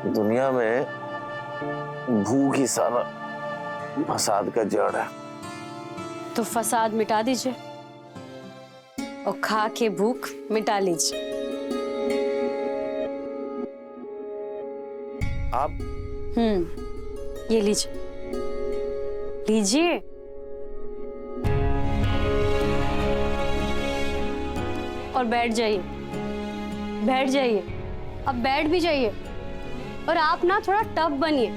दुनिया में भूख ही सारा फसाद का जड़ है। तो फसाद मिटा दीजिए और खा के भूख मिटा लीजिए। आप ये लीजिए, लीजिए। और बैठ जाइए, बैठ जाइए, अब बैठ भी जाइए। और आप ना थोड़ा टफ बनिए।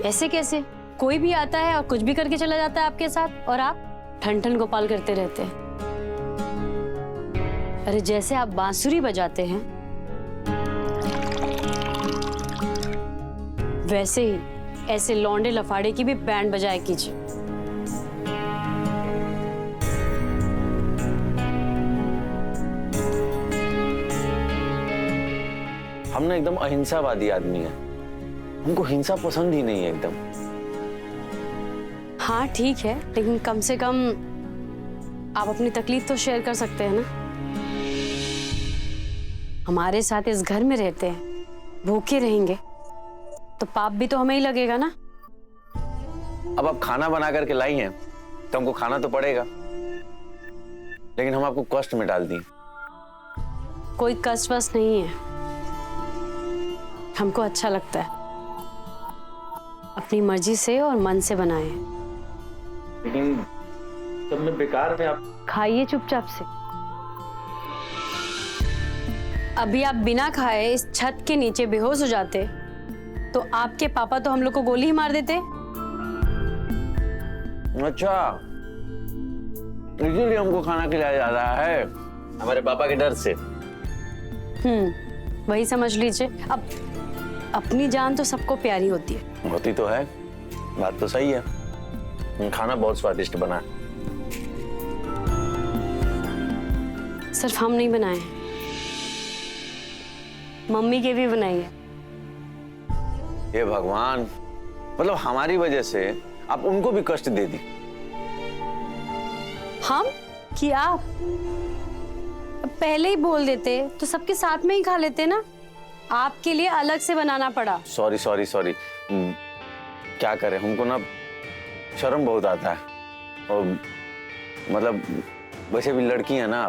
ऐसे कैसे? कोई भी आता है और कुछ भी करके चला जाता है आपके साथ, और आप ठन ठन गोपाल करते रहते हैं। अरे जैसे आप बांसुरी बजाते हैं वैसे ही ऐसे लौंडे लफाड़े की भी बैंड बजाया कीजिए। हम ना एकदम अहिंसावादी आदमी है, हमको हिंसा पसंद ही नहीं है एकदम। हाँ ठीक है, लेकिन कम से कम आप अपनी तकलीफ तो शेयर कर सकते हैं ना। हमारे साथ इस घर में रहते हैं, भूखे रहेंगे तो पाप भी तो हमें ही लगेगा ना। अब आप खाना बना करके लाई हैं तो हमको खाना तो पड़ेगा, लेकिन हम आपको कष्ट में डाल दिए। कोई कष्ट वष्ट नहीं है, हमको अच्छा लगता है। अपनी मर्जी से और मन से बनाए। लेकिन सब में बेकार में आप खाइए चुपचाप से। अभी आप बिना खाए इस छत के नीचे बेहोश हो जाते तो आपके पापा तो हम लोग को गोली ही मार देते। अच्छा, इसीलिए हमको खाना खिलाया जा रहा है हमारे पापा के डर से। वही समझ लीजिए। अब अपनी जान तो सबको प्यारी होती है। होती तो है, बात तो सही है। खाना बहुत स्वादिष्ट बना। सिर्फ हम नहीं बनाए, मम्मी के भी बनाई है। हे भगवान, मतलब हमारी वजह से आप उनको भी कष्ट दे दी। हम कि आप? पहले ही बोल देते तो सबके साथ में ही खा लेते ना। आपके लिए अलग से बनाना पड़ा। सॉरी सॉरी सॉरी, क्या करें, हमको ना शर्म बहुत आता है। और मतलब वैसे भी लड़की है ना।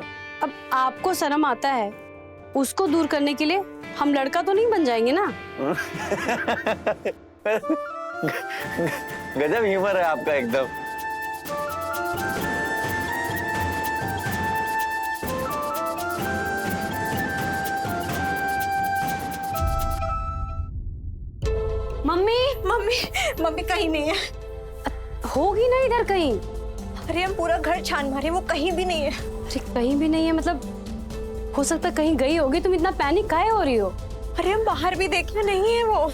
अब आपको शर्म आता है, उसको दूर करने के लिए हम लड़का तो नहीं बन जाएंगे ना। गजब ह्यूमर है आपका एकदम। मम्मी मम्मी मम्मी कहीं नहीं है। होगी ना इधर कहीं। अरे हम पूरा घर छान मारे, वो कहीं भी नहीं है। अरे कहीं भी नहीं है मतलब हो सकता कहीं गई होगी। तुम इतना पैनिक काहे हो रही हो? अरे हम बाहर भी देखे, नहीं है वो।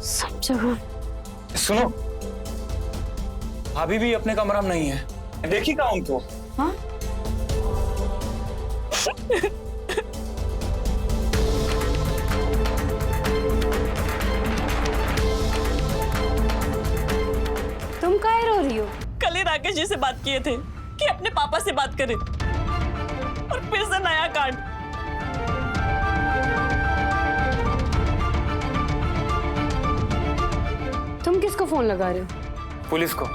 सब जगह। सुनो, भाभी भी अपने कमरा में नहीं है, देखी कहाँ उनको? हाँ? तुम काहे रो रही हो? कल ही राकेश जी से बात किए थे कि अपने पापा से बात करें, और फिर से नया कांड। तुम किसको फोन लगा रहे हो? पुलिस को।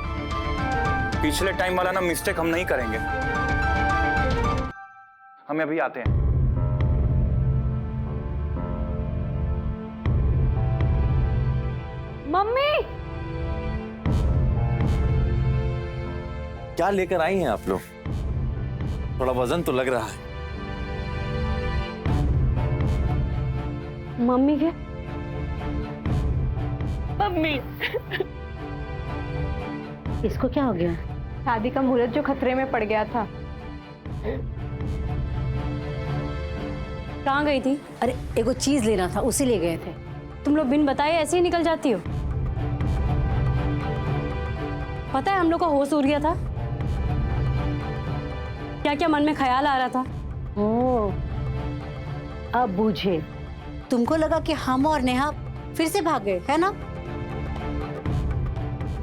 पिछले टाइम वाला ना मिस्टेक हम नहीं करेंगे। हम अभी आते हैं। मम्मी क्या लेकर आई हैं आप लोग? थोड़ा वजन तो लग रहा है। मम्मी के मम्मी इसको क्या हो गया? शादी का मुहूर्त जो खतरे में पड़ गया था। कहाँ गई थी? अरे एगो चीज लेना था, उसी ले गए थे। तुम लोग बिन बताए ऐसे ही निकल जाती हो। पता है हम लोग का होश उड़ गया था। क्या क्या मन में ख्याल आ रहा था। ओ, अब बूझे। तुमको लगा कि हम और नेहा फिर से भाग गए, है ना?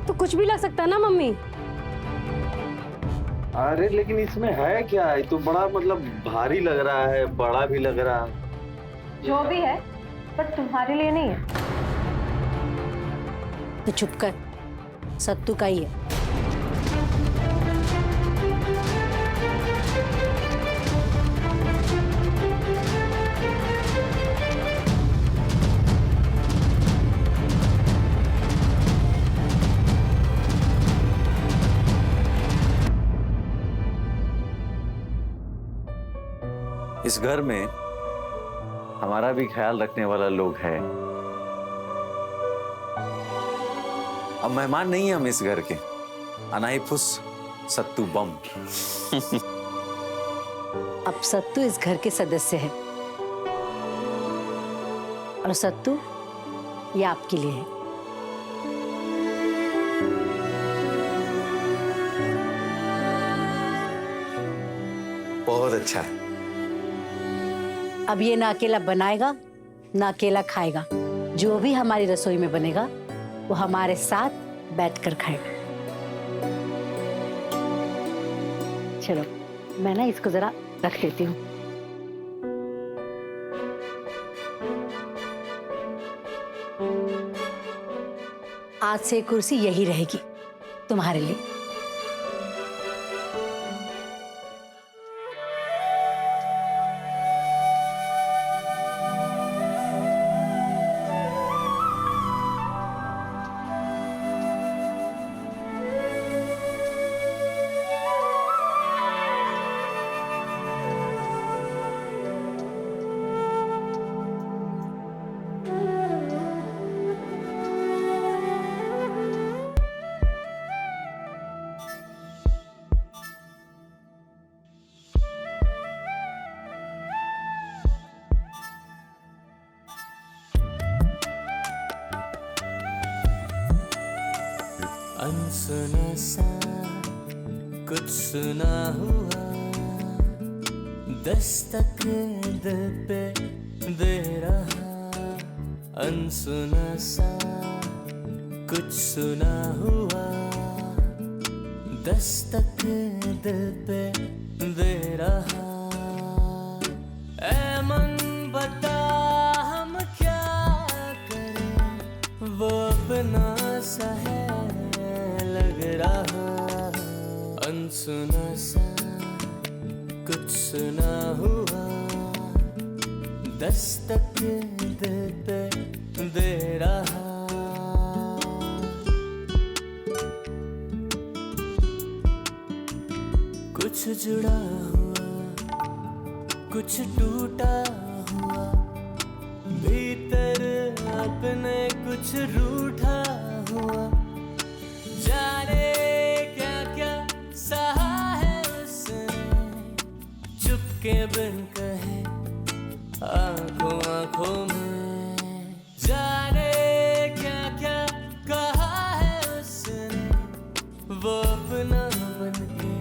तो कुछ भी लग सकता है ना मम्मी। अरे लेकिन इसमें है क्या? ये तो बड़ा मतलब भारी लग रहा है, बड़ा भी लग रहा है। जो भी है, पर तुम्हारे लिए नहीं है। तो चुप कर, सत्तू का ही है। इस घर में हमारा भी ख्याल रखने वाला लोग है। अब मेहमान नहीं है हम इस घर के। अनाई फुस सत्तू बम। अब सत्तू इस घर के सदस्य है और सत्तू ये आपके लिए है। बहुत अच्छा। अब ये ना अकेला बनाएगा ना अकेला खाएगा। जो भी हमारी रसोई में बनेगा वो हमारे साथ बैठकर खाएगा। चलो मैं ना इसको जरा रख लेती हूँ। आज से कुर्सी यही रहेगी तुम्हारे लिए। अनसुना सा कुछ सुना हुआ, दस्तक दिल पे दे रहा। अनसुना सा कुछ सुना हुआ, दस्तक दिल पे दे रहा। ऐ मन बता हम क्या करें, वो अपना सा है लग रहा। अनसुना सा कुछ सुना हुआ, दस्तक दिल पे दे रहा। कुछ जुड़ा हुआ कुछ टूटा हुआ, भीतर अपने कुछ रूठा हुआ। जाने क्या क्या सहा है उसने, चुपके बिन कहे आंखों आंखों में। जाने क्या क्या कहा है उसने, वो अपना बनके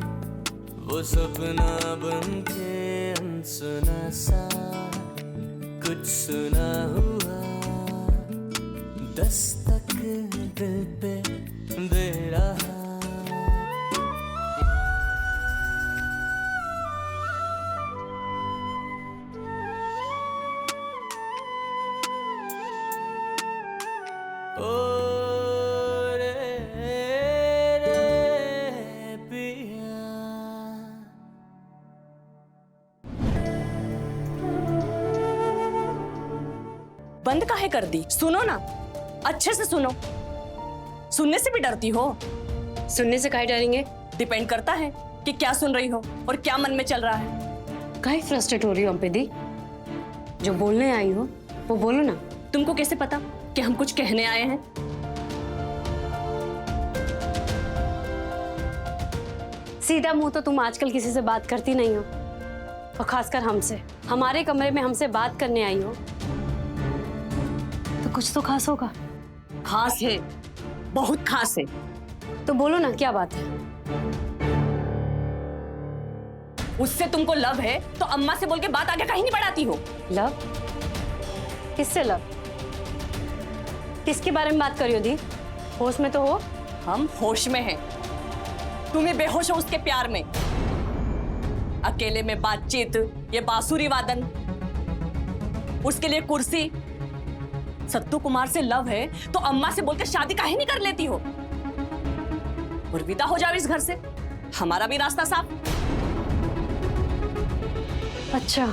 वो सपना बनके। अनसुना सा कुछ सुना हुआ, दस्तक दिल पे दे रहा। ओ रे रे पिया। बंद काहे कर दी? सुनो ना, अच्छे से सुनो। सुनने से भी डरती हो? सुनने से काहे डरेंगे? डिपेंड करता है कि क्या सुन रही हो और क्या मन में चल रहा है। काहे फ्रस्ट्रेट हो रही हो अंपेदी? जो बोलने आई हो वो बोलो ना। तुमको कैसे पता कि हम कुछ कहने आए हैं? सीधा मुंह तो तुम आजकल किसी से बात करती नहीं हो, और खासकर हमसे। हमारे कमरे में हमसे बात करने आई हो तो कुछ तो खास होगा। खास है, बहुत खास है। तो बोलो ना, क्या बात है? उससे तुमको लव है तो अम्मा से बोल के बात आगे कहीं नहीं बढ़ाती हो। लव? किससे लव? किसके बारे में बात करी हो दी? होश में तो हो? हम होश में हैं, तुम्हें बेहोश हो उसके प्यार में। अकेले में बातचीत, ये बांसुरी वादन, उसके लिए कुर्सी। सत्तू कुमार से लव है तो अम्मा से बोलकर शादी काहे नहीं कर लेती हो और विदा हो जाओ इस घर से, हमारा भी रास्ता साफ। अच्छा,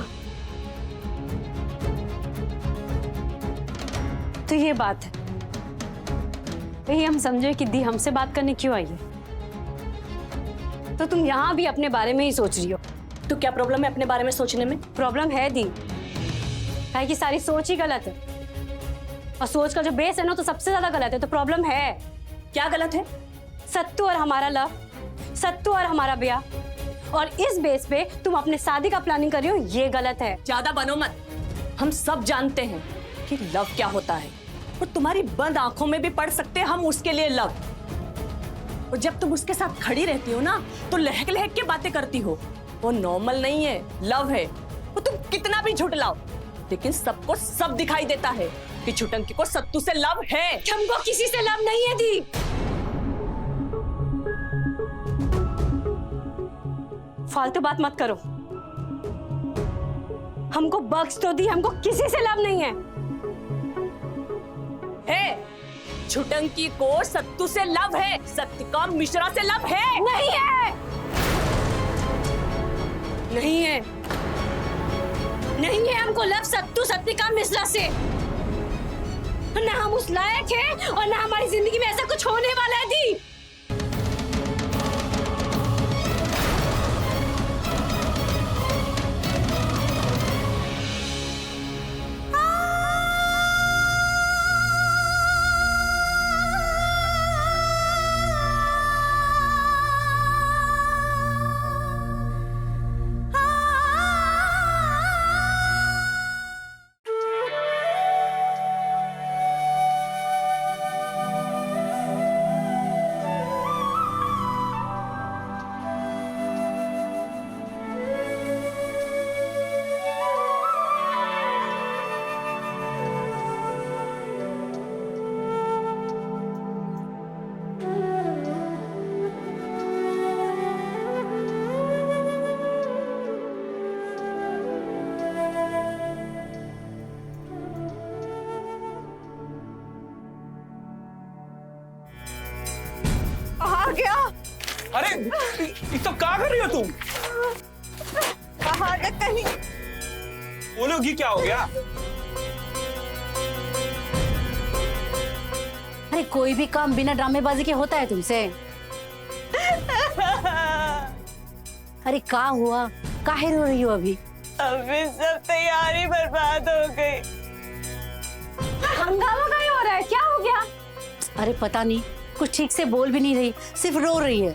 तो ये बात है। यही हम समझे कि दी हमसे बात करने क्यों आई है। तो तुम यहाँ भी अपने बारे में ही सोच रही हो। तो क्या प्रॉब्लम है अपने बारे में सोचने में? प्रॉब्लम है दी, है कि सारी सोच ही गलत है और सोच का जो बेस है ना तो सबसे ज्यादा गलत है। तो प्रॉब्लम है। क्या गलत है? सत्तू और हमारा लव, सत्तू और हमारा ब्याह, और इस बेस पे तुम अपने शादी का प्लानिंग कर रही हो, ये गलत है। ज्यादा बनो मत। हम सब जानते हैं कि लव क्या होता है और तुम्हारी बंद आंखों में भी पढ़ सकते हैं हम उसके लिए लव। और जब तुम उसके साथ खड़ी रहती हो ना तो लहक लहक के बातें करती हो। वो नॉर्मल नहीं है, लव है। वो तुम कितना भी झुठलाओ लेकिन सबको सब दिखाई देता है कि छुटंकी को सत्तू से लव है। हमको किसी से लव नहीं है दी। फालतू बात मत करो। हमको बख्श तो दी, हमको किसी से लव नहीं है। छुटंकी को सत्तू से लव है, सत्यकाम मिश्रा से लव है। नहीं है, नहीं है, नहीं है। हमको लव सत्तू सत्यकाम मिश्रा से। ना हम उस लायक हैं और ना हमारी जिंदगी में ऐसा कुछ होने वाला है दी। गया। अरे ये सब क्या कर रही हो तुम? बाहर कहीं। बोलोगी क्या हो गया? अरे कोई भी काम बिना ड्रामेबाजी के होता है तुमसे? अरे क्या हुआ, काहे रो रही हो अभी? अभी सब तैयारी बर्बाद हो गई। हंगामा कहीं हो रहा है, क्या हो गया? अरे पता नहीं, कुछ ठीक से बोल भी नहीं रही, सिर्फ रो रही है।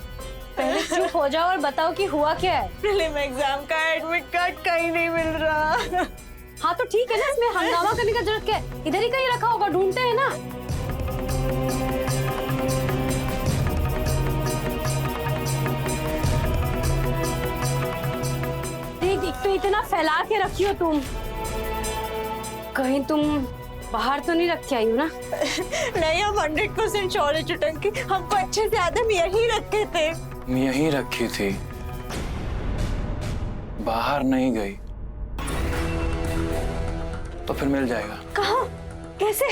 पहले चुप हो जाओ और बताओ कि हुआ क्या है। प्रीलिम एग्जाम का एडमिट कार्ड कहीं नहीं मिल रहा। हाँ तो ठीक है ना, इसमें हंगामा करने का जरूरत क्या है? इधर ही कहीं रखा होगा, ढूंढते हैं ना। देख तो इतना फैला के रखी हो तुम, कहीं तुम बाहर तो नहीं रख के आई हो ना? नहीं, हम 100% श्योर है चुटंकी, हमको अच्छे से आदम यही रखे थे। यहीं रखी थी, बाहर नहीं गई तो फिर मिल जाएगा। कहाँ, कैसे?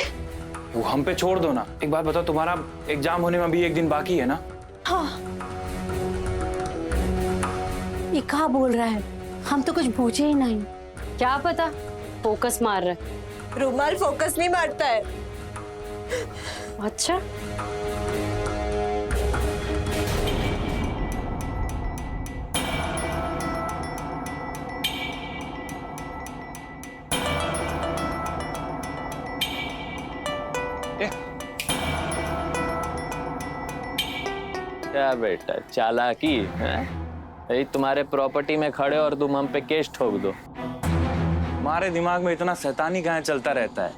वो हम पे छोड़ दो ना। एक बात बताओ, तुम्हारा एग्जाम होने में अभी एक दिन बाकी है ना? हाँ। ये कहाँ बोल रहा है, हम तो कुछ पूछे ही नहीं। क्या पता, फोकस मार रहा है। रुमाल फोकस नहीं मारता है। अच्छा, क्या बेटा चालाकी है? यही तुम्हारे प्रॉपर्टी में खड़े और तुम हम पे केस ठोक दो। तुम्हारे दिमाग में इतना शैतानी कहाँ चलता रहता है?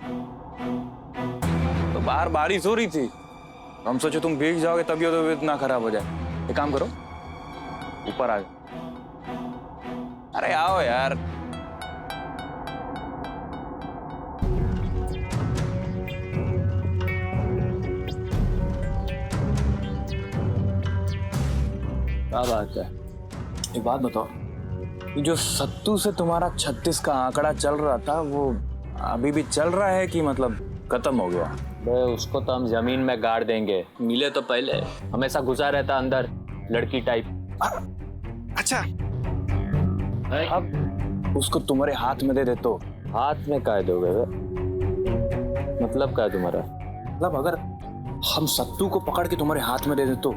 तो बाहर बारिश हो रही थी, हम सोचे तुम भीग जाओगे तभी तो इतना खराब हो जाए। एक काम करो, ऊपर आ जाओ। अरे आओ यार। क्या बात है? एक बात बताओ, ये जो सत्तू से तुम्हारा 36 का आंकड़ा चल रहा था, वो अभी भी चल रहा है कि मतलब खत्म हो गया? बे उसको तो हम जमीन में गाड़ देंगे। मिले तो पहले हमेशा घुसा रहता अंदर, लड़की टाइप। अच्छा, अब उसको तुम्हारे हाथ में दे दे तो? हाथ में कह दोगे बे? मतलब क्या है तुम्हारा? मतलब अगर हम सत्तू को पकड़ के तुम्हारे हाथ में दे दे तो?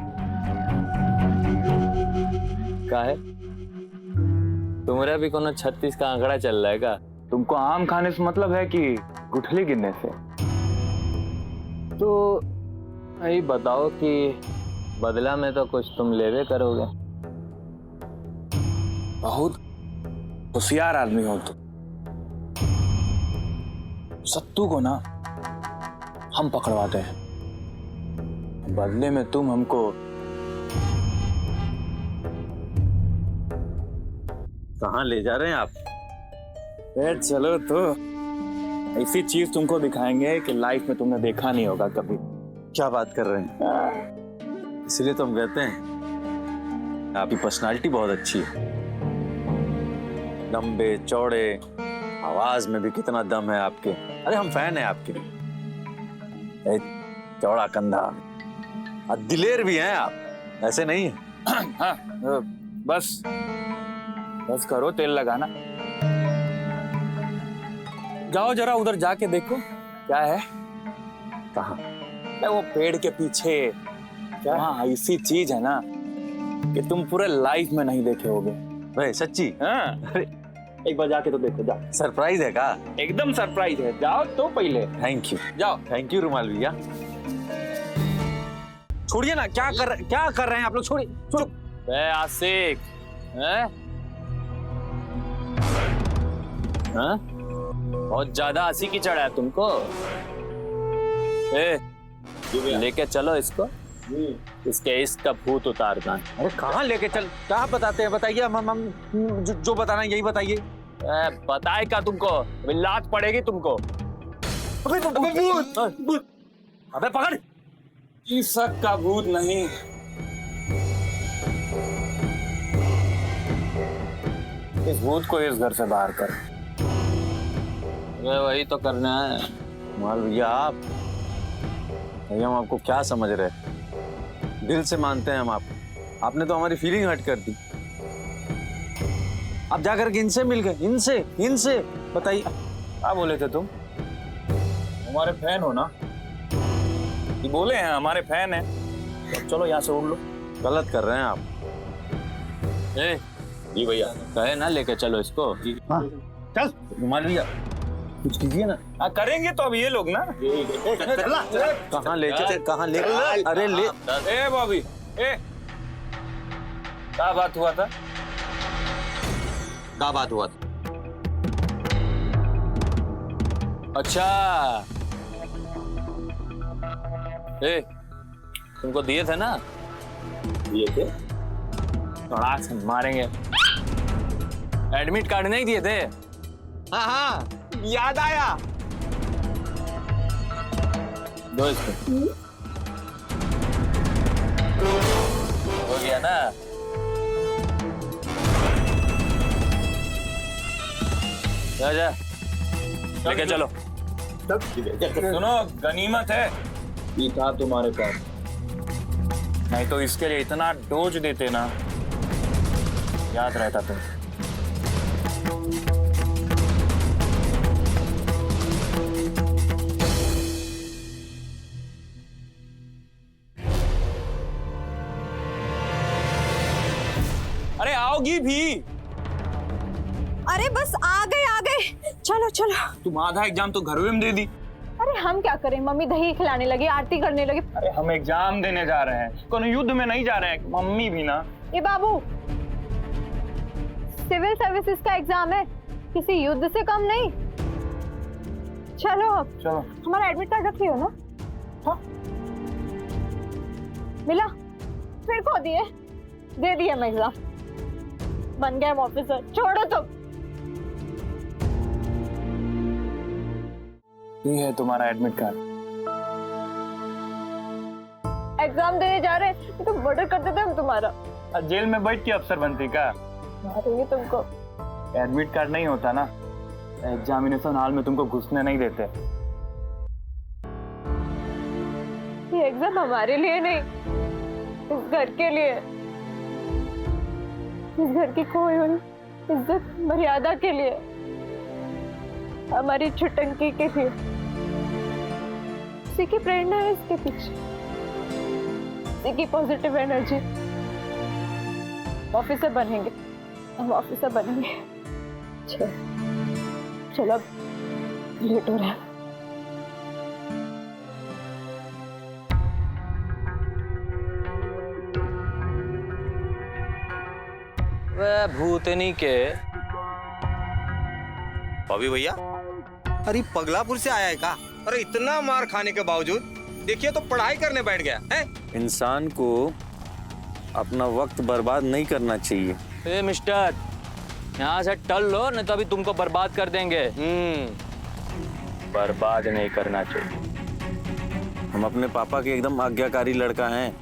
क्या है तुम्हारा भी कोनो 36 का आंकड़ा चल रहा है क्या? तुमको आम खाने से मतलब है कि गुठली गिनने से? तो यही बताओ कि बदला में तो कुछ तुम लेवे करोगे। बहुत होशियार आदमी हो तुम। सत्तू को ना हम पकड़वाते हैं, बदले में तुम हमको। कहाँ ले जा रहे हैं आप? चलो तो ऐसी चीज तुमको दिखाएंगे कि लाइफ में तुमने देखा नहीं होगा कभी। क्या बात कर रहे हैं? इसलिए तो हम कहते हैं आपकी पर्सनालिटी बहुत अच्छी है। लंबे चौड़े, आवाज में भी कितना दम है आपके। अरे हम फैन हैं आपके। चौड़ा कंधा और दिलेर भी हैं आप, ऐसे नहीं है? हाँ, बस बस करो तेल लगाना। जाओ जरा उधर जाके देखो क्या है। कहाँ? वो पेड़ के पीछे क्या? हाँ, ऐसी चीज है ना कि तुम पूरे लाइफ में नहीं देखे होगे। भाई सच्ची? हाँ, अरे एक बार जाके तो देखो, जाओ। सरप्राइज है का? एकदम सरप्राइज है, जाओ तो पहले। Thank you. जाओ। थैंक यू रुमाल भैया। छोड़िए ना, क्या कर रहे हैं आप लोग? छोड़िए। चुप बे आशिक, हैं? हाँ? बहुत ज्यादा हंसी की चढ़ा है तुमको। लेके चलो इसको, इसके इश्क भूत उतारना। अरे कहाँ लेके चल? क्या बताते हैं? बताइए। हम जो बताना है यही बताइए। बताए क्या तुमको? अभी लात पड़ेगी तुमको। अबे पकड़। इश्क का भूत नहीं, इस भूत को इस घर से बाहर कर। वही तो करना है। माल भैया भैया हम आपको क्या समझ रहे हैं? दिल से मानते हैं हम आपको। आपने तो हमारी फीलिंग हर्ट कर दी। आप जाकर के इनसे मिल गए। इनसे बताइए क्या बोले थे तुम? हमारे फैन हो ना? ये बोले हैं हमारे फैन हैं। तो चलो यहाँ से उड़ लो। गलत कर रहे हैं आप। जी भैया कहे ना लेके चलो इसको। हाँ चल रुमाल भैया कुछ कीजिए ना। करेंगे तो अब ये लोग ना। कहाँ ले चले? कहाँ ले? अरे ले। ए बॉबी, क्या बात हुआ था? क्या बात हुआ था? अच्छा, तुमको दिए थे ना? दिए थे? थोड़ा से मारेंगे। एडमिट कार्ड नहीं दिए थे? हाँ याद आया। दो इसको। हो गया ना? जा लेके चलो। सुनो, गनीमत है ये था तुम्हारे पास, नहीं तो इसके लिए इतना डोज देते ना, याद रहता तुम। अरे आओगी भी? अरे बस आ गए। चलो चलो। तुम आधा एग्जाम तो घर में दे दी। अरे हम क्या करें, मम्मी दही खिलाने लगी, आरती करने लगी। अरे हम एग्जाम देने जा रहे हैं, कोनो युद्ध में नहीं जा रहे हैं। मम्मी भी ना। ये बाबू, सिविल सर्विसेज का एग्जाम है, किसी युद्ध से कम नहीं। चलो अब। चलो। हमारा एडमिट कार्ड रखी हो ना? हाँ? मिला? फिर खो दिए? दे दिए हम एग्जाम, बन गए हम ऑफिसर। छोड़ो तुम। ये है तुम्हारा एडमिट कार्ड। एग्जाम देने जा रहे हैं तो मर्डर कर देते हम तुम्हारा। जेल में बैठ के अफसर बनती का? मारेंगे तुमको। एडमिट कार्ड नहीं होता ना, एग्जामिनेशन हॉल में तुमको घुसने नहीं देते। ये एग्जाम हमारे लिए नहीं, इस घर के लिए, इस घर की खोई हुई इज्जत मर्यादा के लिए, हमारी छुटंकी के लिए। उसी की प्रेरणा है इसके पीछे, उसी की पॉजिटिव एनर्जी। ऑफिसर बनेंगे, हम ऑफिसर बनेंगे। चलो अब लेट हो रहा है। वह भूतनी के बॉबी भैया, अरे पगलापुर से आया है का? अरे इतना मार खाने के बावजूद देखिए तो पढ़ाई करने बैठ गया है। इंसान को अपना वक्त बर्बाद नहीं करना चाहिए। ए मिस्टर, यहाँ से टल लो नहीं तो अभी तुमको बर्बाद कर देंगे। बर्बाद नहीं करना चाहिए। हम अपने पापा के एकदम आज्ञाकारी लड़का हैं।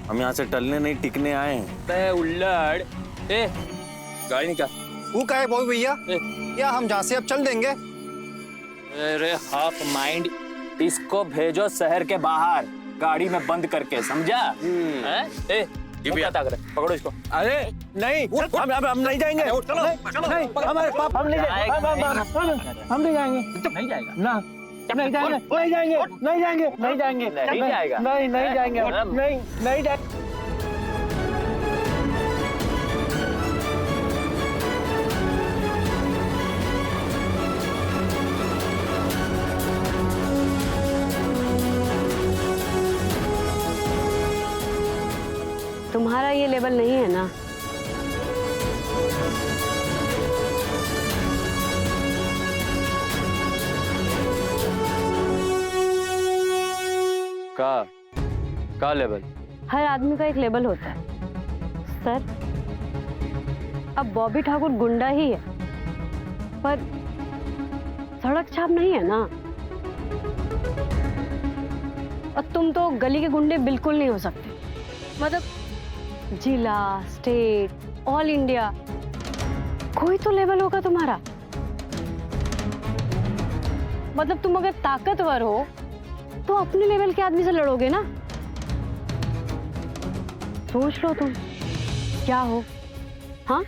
हम यहाँ से टलने नहीं टिकने आए हैं। बे उल्लड़, ए गाड़ी निकाल। वो का है बॉबी भैया? या हम जहाँ से अब चल देंगे? अरे हाफ माइंड, इसको भेजो शहर के बाहर गाड़ी में बंद करके, समझा? ए भैया पकड़ो इसको। अरे नहीं, हम नहीं जाएंगे। नहीं, हमारे पापा हम नहीं जाएंगे। हम नहीं जाएंगे। नहीं जाएगा ना, नहीं जाएंगे, नहीं जाएंगे, नहीं जाएंगे, नहीं जाएंगे, नहीं जाएगा। नहीं, नहीं जाएंगे, नहीं, नहीं जाएंगे। तुम्हारा ये लेवल नहीं है ना। का लेवल? हर आदमी का एक लेवल होता है सर। अब बॉबी ठाकुर गुंडा ही है, पर सड़क छाप नहीं है ना। और तुम तो गली के गुंडे बिल्कुल नहीं हो सकते। मतलब जिला, स्टेट, ऑल इंडिया, कोई तो लेवल होगा तुम्हारा। मतलब तुम अगर ताकतवर हो तो अपने लेवल के आदमी से लड़ोगे ना। सोच लो तुम क्या हो। हाँ,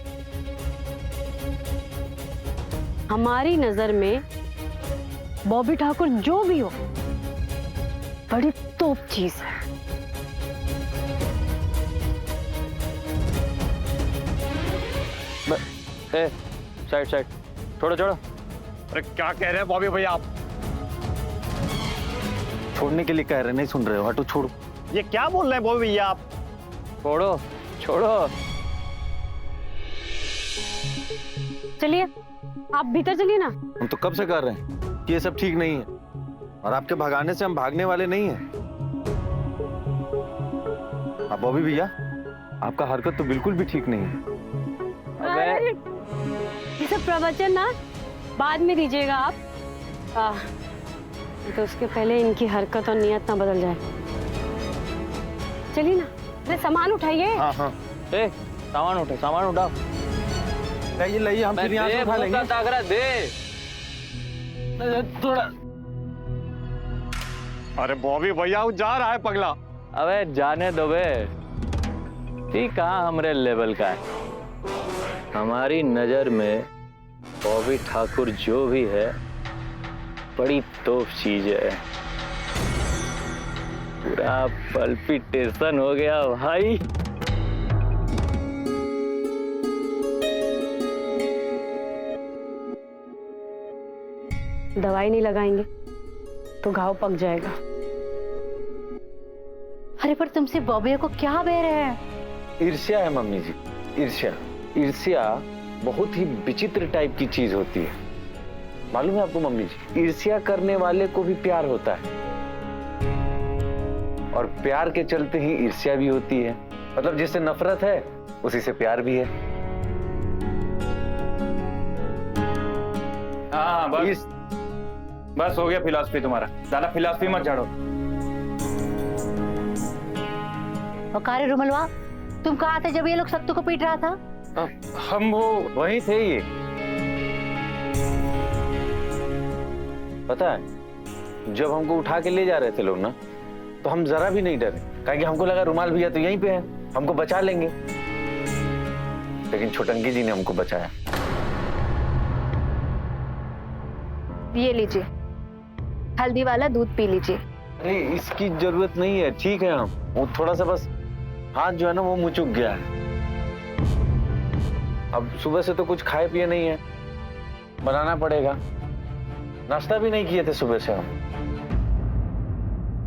हमारी नजर में बॉबी ठाकुर जो भी हो बड़ी तोप चीज है। साइड छोड़ो। अरे क्या कह रहे हैं बॉबी भैया आप? छोड़ने के लिए कह रहे, नहीं सुन रहे हो? हटो, छोड़ो। ये क्या बोल रहे हैं बॉबी भैया आप? छोड़ो। चलिए आप भीतर चलिए ना। हम तो कब से कर रहे हैं कि ये सब ठीक नहीं है, और आपके भगाने से हम भागने वाले नहीं हैं। अब बॉबी भैया, आपका हरकत तो बिल्कुल भी ठीक नहीं है। अरे ये सब प्रवचन ना बाद में दीजिएगा आप। तो उसके पहले इनकी हरकत और नियत ना बदल जाए। चलिए ना, अरे सामान उठाइए। हाँ, सामान उठाओ। लाइए, हम फिर यहाँ से उठा लेंगे। तागरा दे थोड़ा। अरे बॉबी भैया वो जा रहा है पगला। अबे जाने दो बे, ठीक कहाँ हमरे लेवल का है। हमारी नजर में बॉबी ठाकुर जो भी है बड़ी तोप चीज है। पूरा पल्पिटेशन हो गया भाई। दवाई नहीं लगाएंगे तो घाव पक जाएगा। अरे पर तुमसे बॉबी को क्या बैर है? ईर्ष्या है मम्मी जी, ईर्ष्या। ईर्ष्या बहुत ही विचित्र टाइप की चीज होती है, मालूम है आपको मम्मी जी? ईर्ष्या करने वाले को भी प्यार होता है, और प्यार के चलते ही ईर्ष्या भी होती है। मतलब जिससे नफरत है उसी से प्यार भी है। हाँ बस हो गया फिलॉसफी तुम्हारा। ज्यादा फिलॉसफी मत झाड़ो। और कारे रुमलवा, तुम कहाँ थे जब ये लोग सत्तू को पीट रहा था? हम वो वहीं थे ये। पता है जब हमको उठा के ले जा रहे थे लोग ना, तो हम जरा भी नहीं डरे, क्योंकि हमको लगा रुमाल भैया तो यहीं पे है, हमको बचा लेंगे। लेकिन छोटंकी जी ने हमको बचाया। ये लीजिए, हल्दी वाला दूध पी लीजिए। अरे इसकी जरूरत नहीं है, ठीक है। हम वो थोड़ा सा बस हाथ जो है ना वो मुचुक गया है। अब सुबह से तो कुछ खाए पिए नहीं है, बनाना पड़ेगा। नाश्ता भी नहीं किए थे सुबह से हम।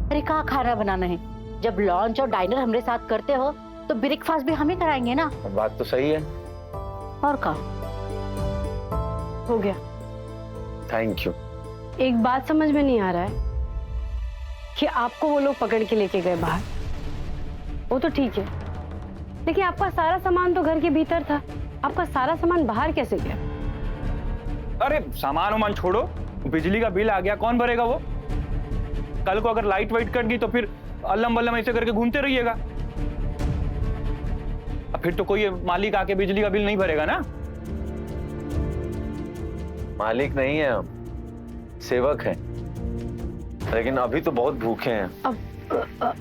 अरे कहाँ खाना बनाना है? जब लॉन्च और डाइनर हमारे साथ करते हो तो ब्रेकफास्ट भी हम ही कराएंगे ना। बात तो सही है। और का हो गया। Thank you. एक बात समझ में नहीं आ रहा है कि आपको वो लोग पकड़ के लेके गए बाहर, वो तो ठीक है, लेकिन आपका सारा सामान तो घर के भीतर था, आपका सारा सामान बाहर कैसे गया? अरे सामान वामान छोड़ो, बिजली का बिल आ गया, कौन भरेगा वो? कल को अगर लाइट वाइट कट गई तो फिर अल्लम बल्लम ऐसे करके घूमते रहिएगा। अब फिर तो कोई मालिक आके बिजली का बिल नहीं भरेगा ना। मालिक नहीं है हम, सेवक हैं। लेकिन अभी तो बहुत भूखे हैं।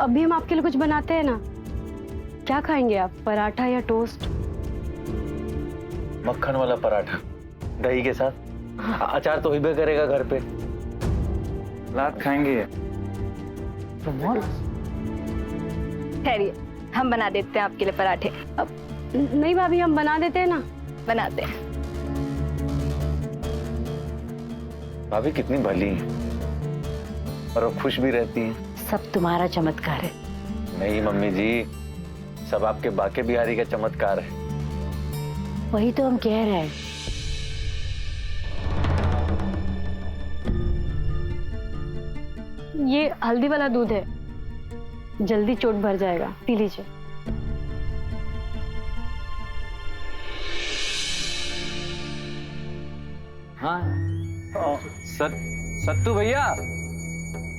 अभी हम आपके लिए कुछ बनाते हैं ना। क्या खाएंगे आप, पराठा या टोस्ट? मक्खन वाला पराठा दही के साथ। अचार तो हिबे करेगा घर पे। रात खाएंगे। ठहरिए, हम बना देते हैं आपके लिए पराठे। नहीं भाभी, हम बना देते हैं ना। बनाते हैं। भाभी कितनी भली है और वो खुश भी रहती है। सब तुम्हारा चमत्कार है। नहीं मम्मी जी, सब आपके बाके बिहारी का चमत्कार है। वही तो हम कह रहे हैं। ये हल्दी वाला दूध है, जल्दी चोट भर जाएगा, पी लीजिए। हाँ सत्तू भैया।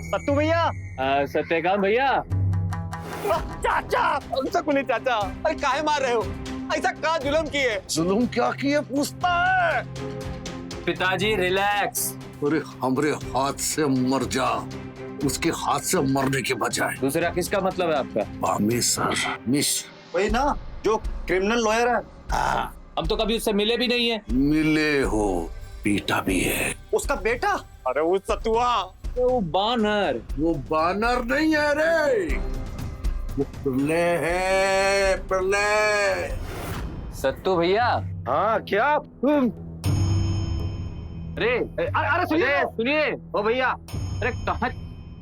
सत्तू भैया। सत्यकाम भैया। चाचा, शकुनी चाचा, अरे काहे मार रहे हो? ऐसा क्या जुल्म किए? जुल्म क्या किए पूछता है? पिताजी रिलैक्स। अरे हमरे हाथ से मर जा, उसके हाथ से मरने के बजाय। दूसरा किसका मतलब है आपका? मिस वही ना जो क्रिमिनल लॉयर है। अब तो कभी उससे मिले भी नहीं है। मिले हो, पीटा भी है। उसका बेटा? अरे वो सतुआ। वो बानर। वो बानर नहीं है रे, वो प्रलय है, प्रलय। सत्तू भैया। हाँ क्या? अरे अरे सुनिए। ओ भैया, अरे कहाँ?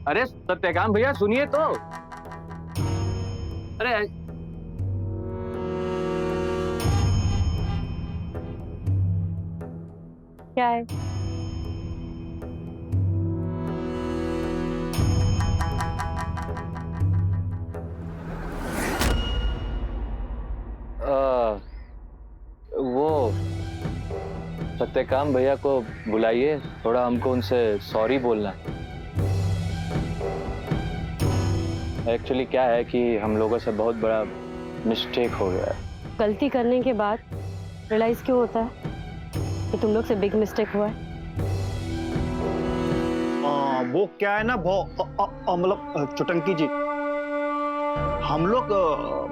अरे सत्यकाम भैया सुनिए तो। अरे क्या है? वो सत्यकाम भैया को बुलाइए, थोड़ा हमको उनसे सॉरी बोलना है। एक्चुअली क्या है कि हम लोगों से बहुत बड़ा मिस्टेक हो गया है। गलती करने के बाद रियलाइज क्यों होता है कि तुम लोग से बिग मिस्टेक हुआ है? वो क्या है ना, मतलब चुटंकी जी, हम लोग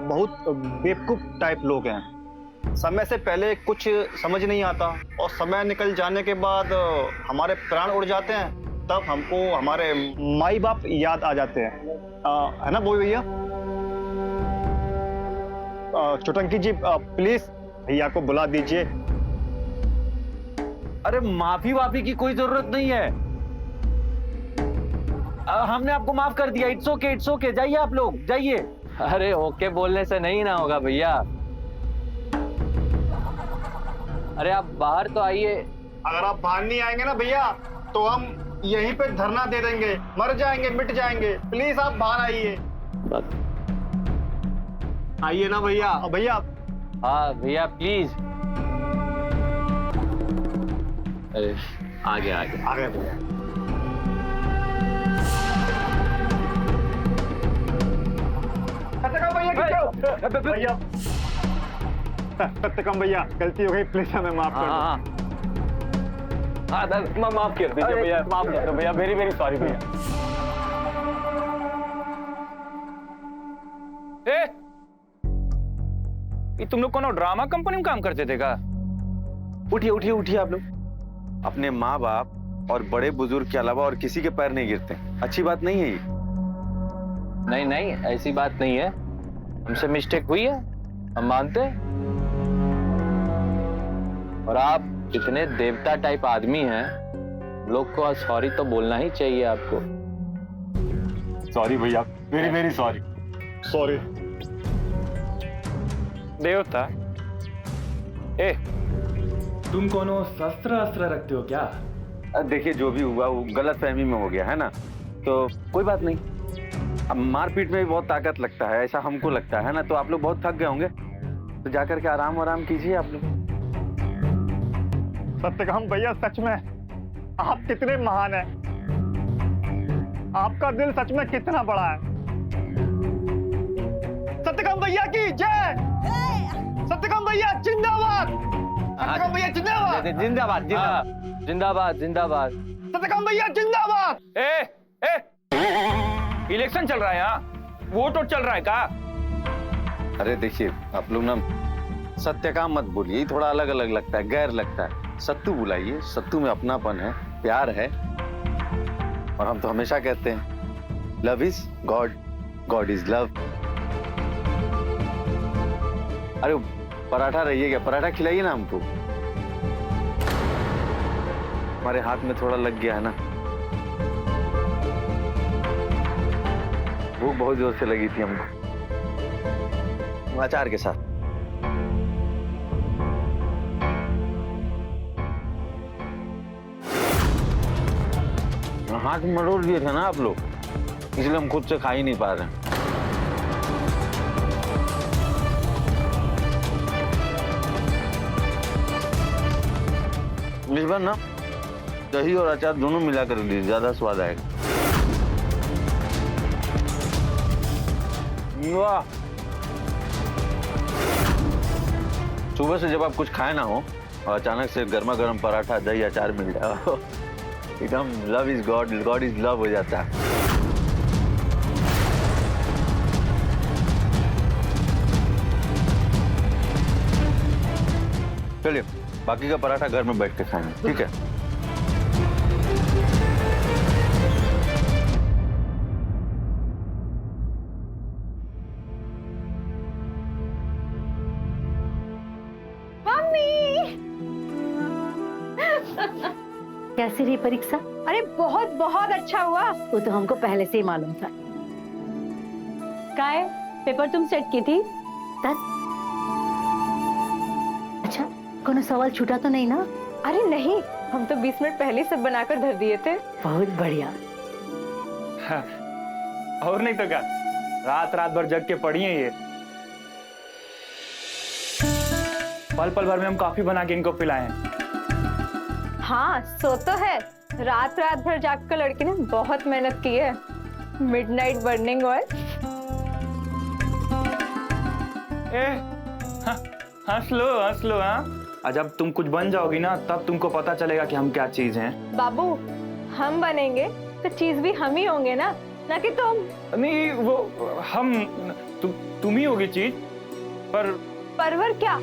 बहुत बेवकूफ टाइप लोग हैं। समय से पहले कुछ समझ नहीं आता और समय निकल जाने के बाद हमारे प्राण उड़ जाते हैं, तब हमको हमारे माई बाप याद आ जाते हैं, है ना बोई भैया? चुटंकी जी प्लीज भैया को बुला दीजिए। अरे माफी वाफी की कोई जरूरत नहीं है। हमने आपको माफ कर दिया। इट्स ओके, जाइए आप लोग, जाइए। अरे ओके बोलने से नहीं ना होगा भैया। अरे आप बाहर तो आइए। अगर आप बाहर नहीं आएंगे ना भैया तो हम यहीं पे धरना दे देंगे, मर जाएंगे, मिट जाएंगे। प्लीज आप बाहर आइए। आइए ना भैया। भैया हाँ भैया प्लीज। अरे आगे आ गए भैया। भैया सत्यकाम भैया, गलती हो गई, प्लीज हमें माफ कर दो। माफ कर दीजिए भैया, माफ कर दो भैया, वेरी वेरी सॉरी भैया। ये तुम लोग कौन ड्रामा कंपनी में काम करते थे का? उठिए उठिए उठिए आप लोग। अपने माँ बाप और बड़े बुजुर्ग के अलावा और किसी के पैर नहीं गिरते, अच्छी बात नहीं है ये। नहीं नहीं, ऐसी बात नहीं है, हमसे मिस्टेक हुई है, हम मानते हैं। और आप इतने देवता टाइप आदमी हैं, लोग को सॉरी तो बोलना ही चाहिए आपको। सॉरी भैया, वेरी वेरी सॉरी। सॉरी। देवता ए, तुम कोनो शस्त्र अस्त्र रखते हो क्या? देखिए जो भी हुआ वो गलत फहमी में हो गया है ना, तो कोई बात नहीं। अब मारपीट में भी बहुत ताकत लगता है, ऐसा हमको लगता है ना। तो आप लोग बहुत थक गए होंगे, तो जाकर के आराम कीजिए आप लोग। सत्यकाम भैया, सच में आप कितने महान हैं। आपका दिल सच में कितना बड़ा है। सत्यकाम भैया की जय। सत्यकाम भैया जिंदाबाद। सत्यकाम भैया जिंदाबाद। जिंदाबाद जिंदाबाद जिंदाबाद जिंदाबाद। सत्यकाम भैया जिंदाबाद। इलेक्शन चल रहा है यहाँ, वोट चल रहा है का? अरे देखिए आप लोग ना सत्यकाम मत बोलिए, थोड़ा अलग अलग लगता है, गैर लगता है। सत्तू बुलाइए, सत्तू में अपनापन है, प्यार है। और हम तो हमेशा कहते हैं love is God, God is love. अरे पराठा रहिए क्या, पराठा खिलाइए ना हमको। हमारे हाथ में थोड़ा लग गया है ना, भूख बहुत जोर से लगी थी हमको, अचार के साथ। हाथ मरोड़ दिए थे ना आप लोग, इसलिए हम खुद से खा ही नहीं पा रहे हैं। इस बार ना दही और अचार दोनों मिला कर लीजिए, ज्यादा स्वाद आएगा। वाह, सुबह से जब आप कुछ खाए ना हो और अचानक से गर्मा गर्म पराठा दही अचार मिल जाए, एकदम love is God, God is love हो जाता है। चलिए बाकी का पराठा घर में बैठ के खाएंगे, ठीक है? कैसी रही परीक्षा? अरे बहुत बहुत अच्छा हुआ। वो तो हमको पहले से ही मालूम था। काय पेपर तुम सेट की थी? अच्छा, कोनो सवाल छूटा तो नहीं ना? अरे नहीं, हम तो 20 मिनट पहले सब बनाकर धर दिए थे। बहुत बढ़िया। हाँ, और नहीं तो क्या, रात भर जग के पढ़ी है ये। पल भर में हम कॉफी बना के इनको पिलाए हैं। हाँ सो तो है, रात भर जाग कर लड़के ने बहुत मेहनत की है। Midnight burning oil. हंस लो हाँ। जब तुम कुछ बन जाओगी ना, तब तुमको पता चलेगा कि हम क्या चीज हैं। बाबू, हम बनेंगे तो चीज भी हम ही होंगे ना कि तुम। नहीं, वो हम तुम ही होगी चीज। परवर क्या,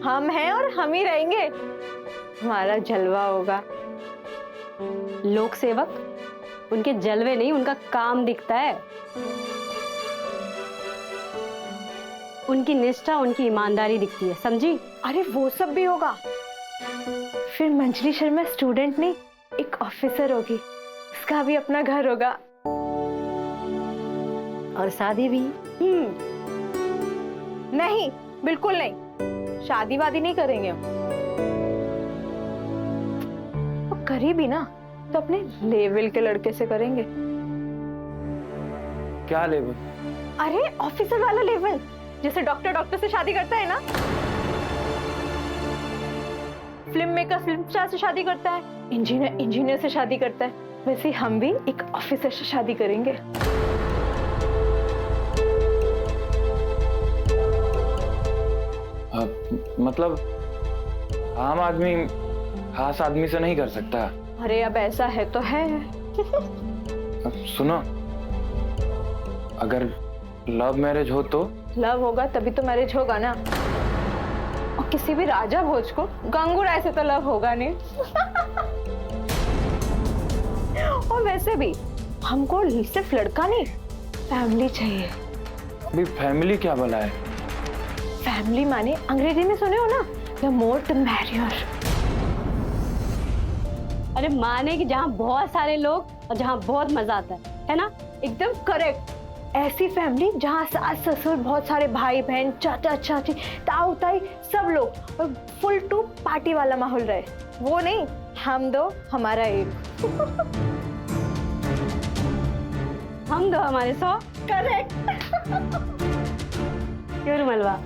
हम हैं और हम ही रहेंगे। हमारा जलवा होगा। लोक सेवक, उनके जलवे नहीं, उनका काम दिखता है। उनकी निष्ठा, उनकी ईमानदारी दिखती है, समझी? अरे वो सब भी होगा। फिर मंजरी शर्मा स्टूडेंट नहीं, एक ऑफिसर होगी, उसका भी अपना घर होगा। और शादी भी? नहीं, बिल्कुल नहीं, शादी वादी नहीं करेंगे हम। करी भी ना तो अपने लेवल के लड़के से करेंगे। क्या लेवल? अरे ऑफिसर वाला लेवल, जैसे डॉक्टर से शादी करता है ना, फिल्म मेकर फिल्म स्टार से शादी करता है, इंजीनियर से शादी करता है, वैसे हम भी एक ऑफिसर से शादी करेंगे। मतलब आम आदमी खास आदमी से नहीं कर सकता। अरे अब ऐसा है तो है। अब सुनो, अगर लव मैरिज हो तो? लव होगा तभी तो मैरिज होगा ना। और किसी भी राजा भोज को गंगूराय से तो लव होगा नहीं। और वैसे भी हमको सिर्फ लड़का नहीं, फैमिली चाहिए। अभी फैमिली क्या भला है? फैमिली माने अंग्रेजी में सुने हो ना, द मोर द मैरियर। अरे माने कि जहाँ बहुत सारे लोग और जहाँ बहुत मजा आता है ना? एकदम करेक्ट। ऐसी फैमिली जहाँ सास ससुर, बहुत सारे भाई बहन, चाचा चाची, ताऊ ताई सब लोग, और फुल टू पार्टी वाला माहौल रहे। वो नहीं, हम दो हमारा एक। हम दो हमारे 100। करेक्ट। क्यों रुमलवा?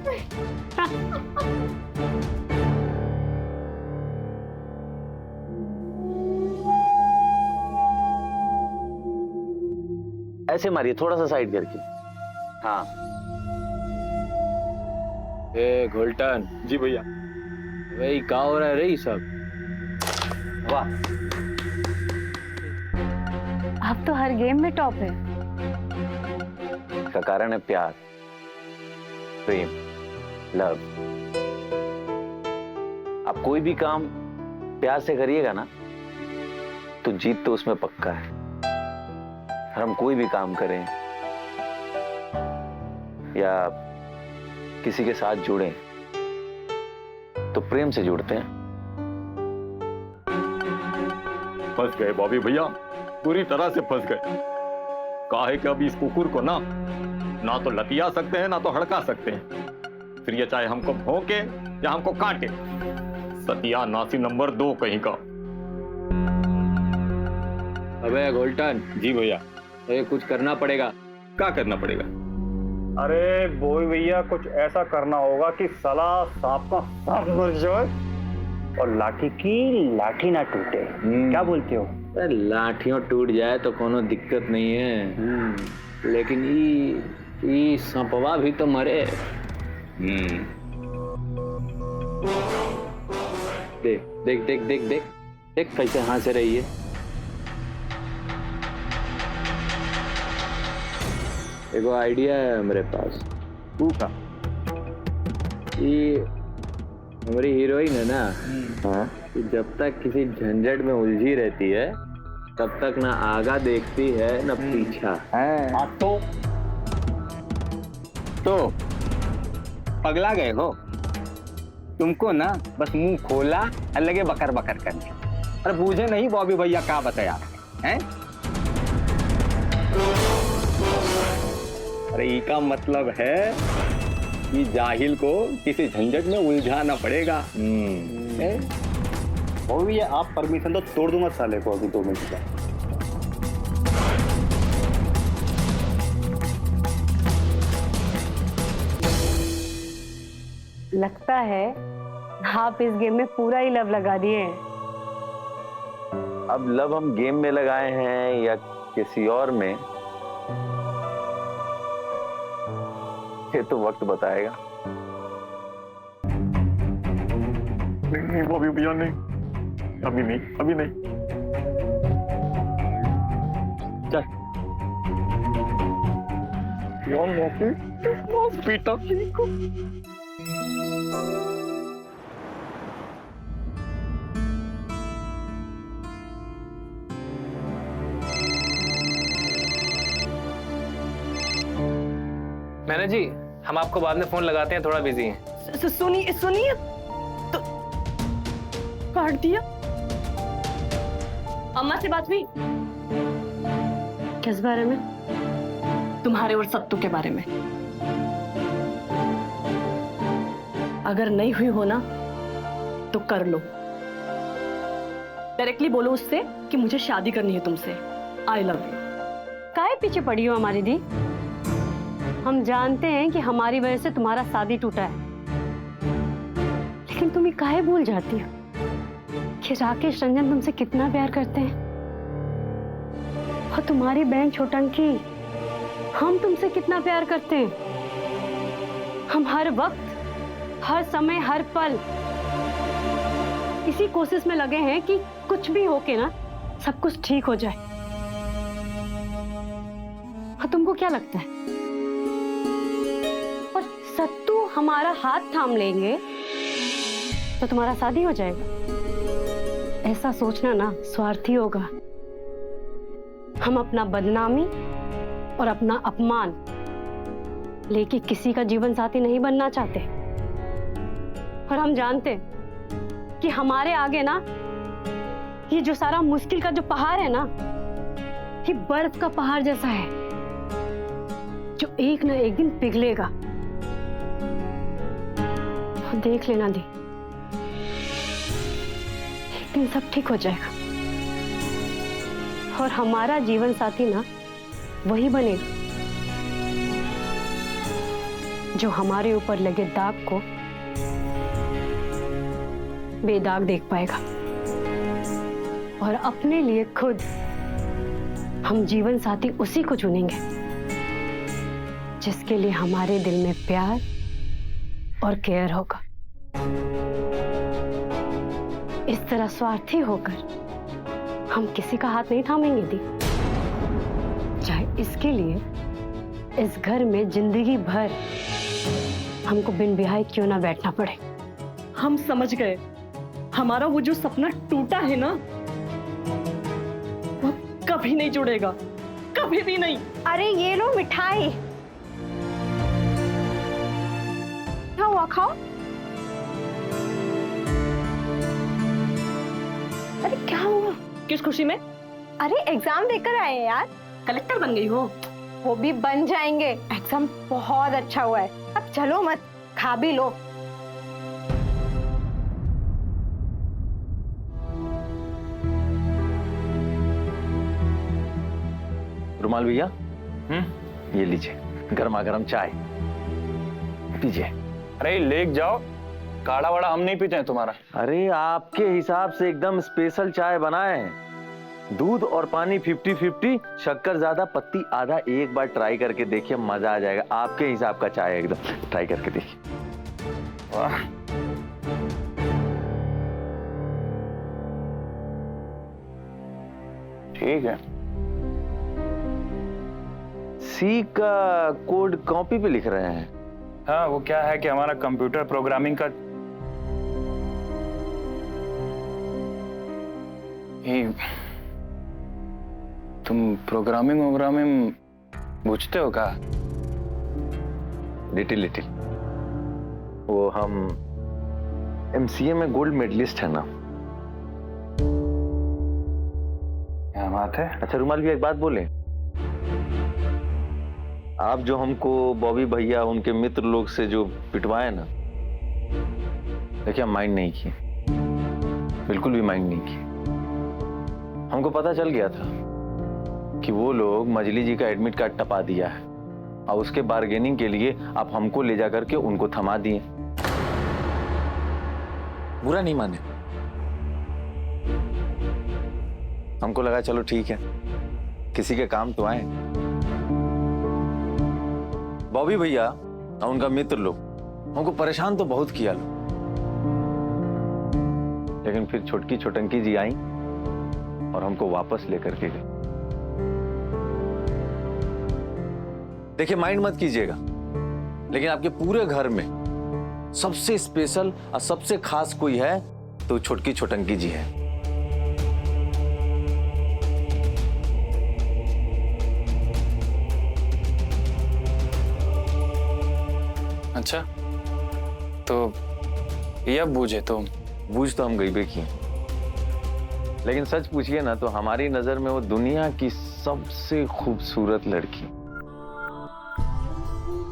ऐसे मारिए, थोड़ा सा साइड करके। हाँ। ए घोलटन। जी भैया। वही क्या हो रहा है रे सब? वाह, आप तो हर गेम में टॉप है। इसका कारण है प्यार, प्रेम, लव। आप कोई भी काम प्यार से करिएगा ना, तो जीत तो उसमें पक्का है। हम कोई भी काम करें या किसी के साथ जुड़ें तो प्रेम से जुड़ते हैं। फंस गए बॉबी भैया, पूरी तरह से फंस गए। काहे कि अभी इस कुकुर को ना तो लतिया सकते हैं ना तो हड़का सकते हैं। फिर ये चाहे हमको भौंके या हमको काटे, सत्यानाशी नंबर 2 कहीं का। अबे घोलटन। जी भैया। ये कुछ करना पड़ेगा। क्या करना पड़ेगा? अरे बॉबी भैया, कुछ ऐसा करना होगा कि साला सांप का सांप मर जाए और लाठी की लाठी ना टूटे। क्या बोलते हो? लाठियों टूट जाए तो कोनो दिक्कत नहीं है, लेकिन ई सांपवा भी तो मरे। देख देख देख देख देख देख कैसे हंस रही है। एगो आइडिया है मेरे पास। का? ये हमारी हीरोइन है ना, कि जब तक किसी झंझट में उलझी रहती है तब तक ना आगा देखती है ना पीछा। तो पगला गए हो तुमको ना, बस मुंह खोला और लगे बकर बकर करने। अरे बूझे नहीं बॉबी भैया क्या बताया हैं? अरे ई का मतलब है कि जाहिल को किसी झंझट में उलझाना पड़ेगा। बॉबी भैया, आप परमिशन तो तोड़ दूंगा साले को अभी 2 मिनट का। लगता है आप इस गेम में पूरा ही लव लगा दिए हैं। अब लव हम गेम में लगाए हैं या किसी और में, ये तो वक्त बताएगा। नहीं बॉबी भैया, नहीं, अभी नहीं, अभी नहीं। चल पीटा को। मैनेजर जी, हम आपको बाद में फोन लगाते हैं, थोड़ा बिजी हैं। सुनिए तो काट दिया। अम्मा से बात हुई? किस बारे में? तुम्हारे और सत्तू के बारे में। अगर नहीं हुई हो ना तो कर लो। डायरेक्टली बोलो उससे कि मुझे शादी करनी है तुमसे। I love you. काहे पीछे पड़ी हो हमारी दी? हम जानते हैं कि हमारी वजह से तुम्हारा शादी टूटा है, लेकिन तुम ये काहे भूल जाती हो कि राकेश रंजन तुमसे कितना प्यार करते हैं, और तुम्हारी बहन छोटंकी हम तुमसे कितना प्यार करते हैं। हम हर वक्त, हर समय, हर पल इसी कोशिश में लगे हैं कि कुछ भी हो के ना सब कुछ ठीक हो जाए। हाँ, तुमको क्या लगता है? और सत्तू हमारा हाथ थाम लेंगे तो तुम्हारा शादी हो जाएगा? ऐसा सोचना ना स्वार्थी होगा। हम अपना बदनामी और अपना अपमान लेके किसी का जीवन साथी नहीं बनना चाहते। और हम जानते कि हमारे आगे ना ये जो सारा मुश्किल का जो पहाड़ है ना, ये बर्फ का पहाड़ जैसा है जो एक ना एक दिन पिघलेगा। देख लेना दी, एक दिन सब ठीक हो जाएगा और हमारा जीवन साथी ना वही बनेगा जो हमारे ऊपर लगे दाग को बेदाग देख पाएगा। और अपने लिए खुद हम जीवन साथी उसी को चुनेंगे जिसके लिए हमारे दिल में प्यार और केयर होगा। इस तरह स्वार्थी होकर हम किसी का हाथ नहीं थामेंगे दी, चाहे इसके लिए इस घर में जिंदगी भर हमको बिन ब्याहे क्यों ना बैठना पड़े। हम समझ गए, हमारा वो जो सपना टूटा है ना, वो कभी नहीं जुड़ेगा, कभी भी नहीं। अरे ये लो मिठाई, क्या हुआ, खाओ। अरे क्या हुआ? किस खुशी में? अरे एग्जाम देकर आए हैं यार। कलेक्टर बन गई हो? वो भी बन जाएंगे, एग्जाम बहुत अच्छा हुआ है। अब चलो मत, खा भी लो। रुमाल भैया, ये लीजिए गर्मा गर्म चाय पीजिए। अरे लेक जाओ, काढ़ा वाड़ा हम नहीं पीते हैं तुम्हारा। अरे आपके हिसाब से एकदम स्पेशल चाय बनाए हैं। दूध और पानी 50-50, शक्कर ज्यादा पत्ती आधा। एक बार ट्राई करके देखिए, मजा आ जाएगा। आपके हिसाब का चाय एकदम, ट्राई करके देखिए। वाह, ठीक है। सी का कोड कॉपी पे लिख रहे हैं। हाँ, वो क्या है कि हमारा कंप्यूटर प्रोग्रामिंग का तुम प्रोग्रामिंग पूछते हो क्या? Little little. वो हम MCA में गोल्ड मेडलिस्ट है ना। क्या बात है। अच्छा रुमाल भी एक बात बोले, आप जो हमको बॉबी भैया उनके मित्र लोग से जो पिटवाए ना, देखिए हम माइंड नहीं किए, बिल्कुल भी माइंड नहीं किए। हमको पता चल गया था कि वो लोग मजली जी का एडमिट कार्ड टपा दिया है और उसके बार्गेनिंग के लिए आप हमको ले जा करके उनको थमा दिए। बुरा नहीं माने, हमको लगा चलो ठीक है, किसी के काम तो आए। बॉबी भैया और उनका मित्र लोग हमको परेशान तो बहुत किया, लेकिन फिर छोटकी छोटंकी जी आई और हमको वापस लेकर के गए। देखिए माइंड मत कीजिएगा, लेकिन आपके पूरे घर में सबसे स्पेशल और सबसे खास कोई है तो छोटकी छोटंकी जी है। अच्छा, तो ये बूझे तो बूझ तो हम गईबे की, लेकिन सच पूछिए ना तो हमारी नजर में वो दुनिया की सबसे खूबसूरत लड़की,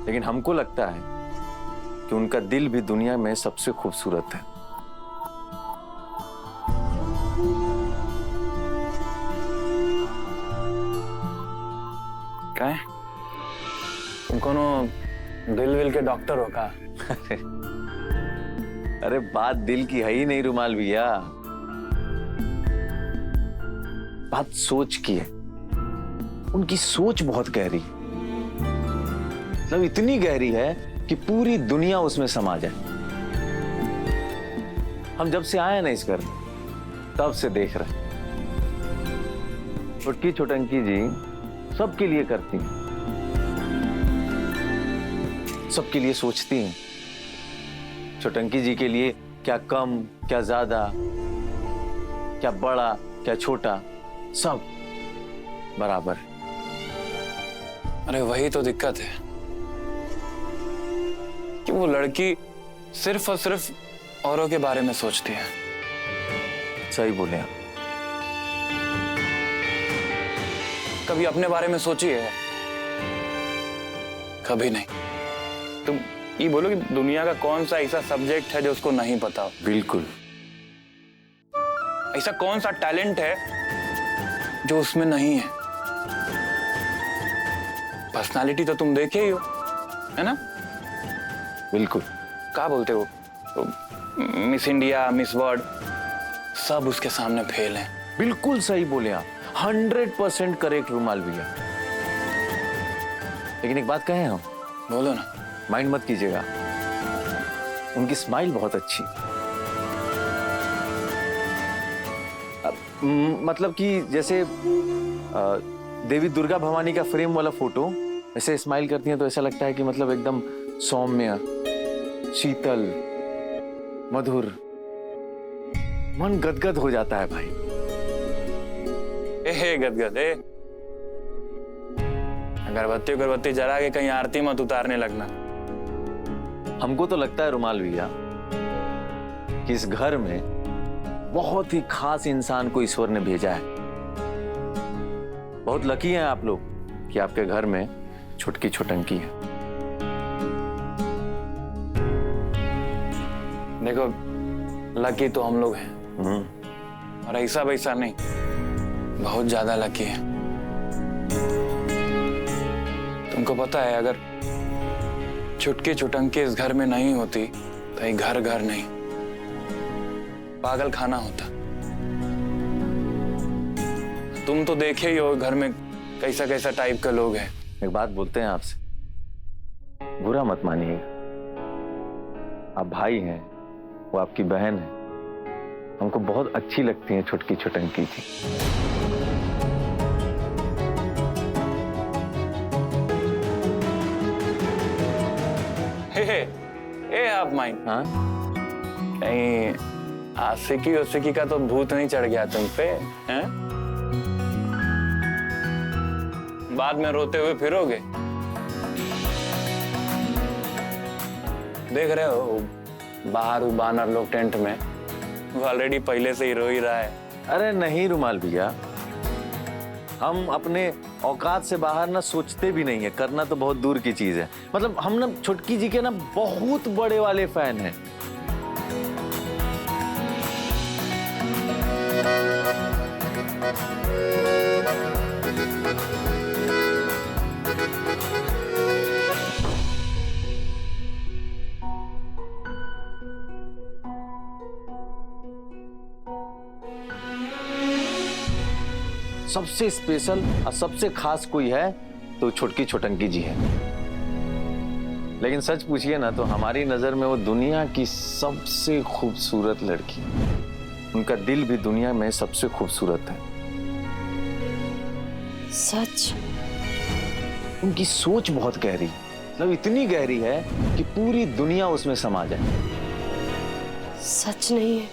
लेकिन हमको लगता है कि उनका दिल भी दुनिया में सबसे खूबसूरत है। क्या है? तुम कोनो दिल विल के डॉक्टर हो का? अरे बात दिल की है ही नहीं रुमाल भैया, बात सोच की है। उनकी सोच बहुत गहरी, मतलब इतनी गहरी है कि पूरी दुनिया उसमें समा जाए। हम जब से आए हैं ना इस घर में, तब से देख रहे हैं। छुटकी छुटंकी जी सबके लिए करती हैं, सबके लिए सोचती हैं। छुटंकी जी के लिए क्या कम, क्या ज्यादा, क्या बड़ा, क्या छोटा, सब बराबर है। अरे वही तो दिक्कत है कि वो लड़की सिर्फ और सिर्फ औरों के बारे में सोचती है। सही बोले आप। कभी अपने बारे में सोची है? कभी नहीं। तुम ये बोलो कि दुनिया का कौन सा ऐसा सब्जेक्ट है जो उसको नहीं पता हो? बिल्कुल। ऐसा कौन सा टैलेंट है जो उसमें नहीं है? पर्सनालिटी तो तुम देखे ही हो, है ना? बिल्कुल। क्या बोलते हो तो मिस इंडिया, मिस वर्ल्ड, सब उसके सामने फेल हैं। बिल्कुल सही बोले आप, 100% करेक्ट रुमाल भैया। लेकिन एक बात कहें हम? बोलो ना। माइंड मत कीजिएगा, उनकी स्माइल बहुत अच्छी। मतलब कि जैसे देवी दुर्गा भवानी का फ्रेम वाला फोटो ऐसे स्माइल करती हैं तो ऐसा लगता है कि मतलब एकदम सौम्य, शीतल, मधुर, मन गदगद हो जाता है भाई। गदगद है। अगरबत्ती जला के कहीं आरती मत उतारने लगना। हमको तो लगता है रुमाल भैया कि इस घर में बहुत ही खास इंसान को ईश्वर ने भेजा है। बहुत लकी हैं आप लोग कि आपके घर में छुटकी छुटंकी है। देखो, लकी तो हम लोग हैं, और ऐसा वैसा नहीं, बहुत ज्यादा लकी है। तुमको पता है, अगर छुटकी छुटंकी इस घर में नहीं होती तो ये घर घर नहीं, पागल खाना होता। तुम तो देखे ही हो घर में कैसा कैसा टाइप के लोग हैं। एक बात बोलते हैं आपसे, बुरा मत मानिएगा। आप भाई हैं, वो आपकी बहन है, हमको बहुत अच्छी लगती हैं छुटकी छुटंकी जी। ए आप माइंड, हाँ? कहीं आशिकी उशिकी का तो भूत नहीं चढ़ गया तुम पे? हैं? बाद में रोते हुए फिरोगे। देख रहे हो बाहर वो बानर लोग टेंट में, वो ऑलरेडी पहले से ही रो ही रहा है। अरे नहीं रुमाल भैया, हम अपने औकात से बाहर ना सोचते भी नहीं है, करना तो बहुत दूर की चीज है। मतलब हम ना छुटकी जी के ना बहुत बड़े वाले फैन हैं। सबसे स्पेशल और सबसे खास कोई है तो छुटकी छुटंकी जी है। लेकिन सच पूछिए ना तो हमारी नजर में वो दुनिया की सबसे खूबसूरत लड़की, उनका दिल भी दुनिया में सबसे खूबसूरत है। सच? उनकी सोच बहुत गहरी, मतलब इतनी गहरी है कि पूरी दुनिया उसमें समा जाए। सच नहीं है?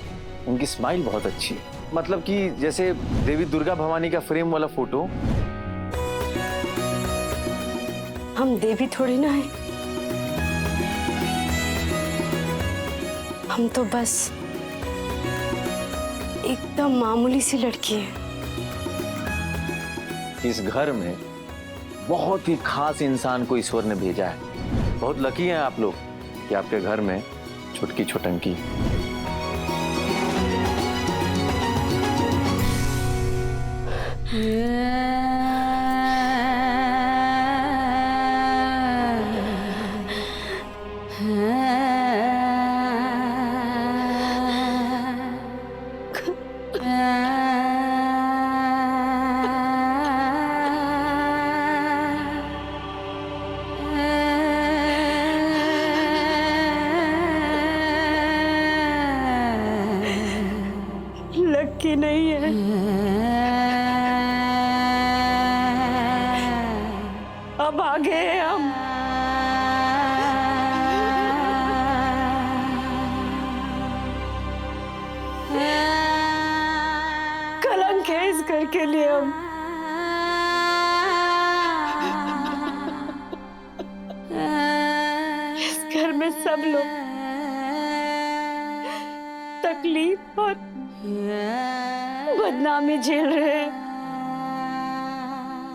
उनकी स्माइल बहुत अच्छी है, मतलब कि जैसे देवी दुर्गा भवानी का फ्रेम वाला फोटो। हम देवी थोड़ी ना है, हम तो बस एकदम मामूली सी लड़की है। इस घर में बहुत ही खास इंसान को ईश्वर ने भेजा है। बहुत लकी हैं आप लोग कि आपके घर में छुटकी छुटंकी। पल के लिए हम इस घर में सब लोग तकलीफ और बदनामी झेल रहे हैं,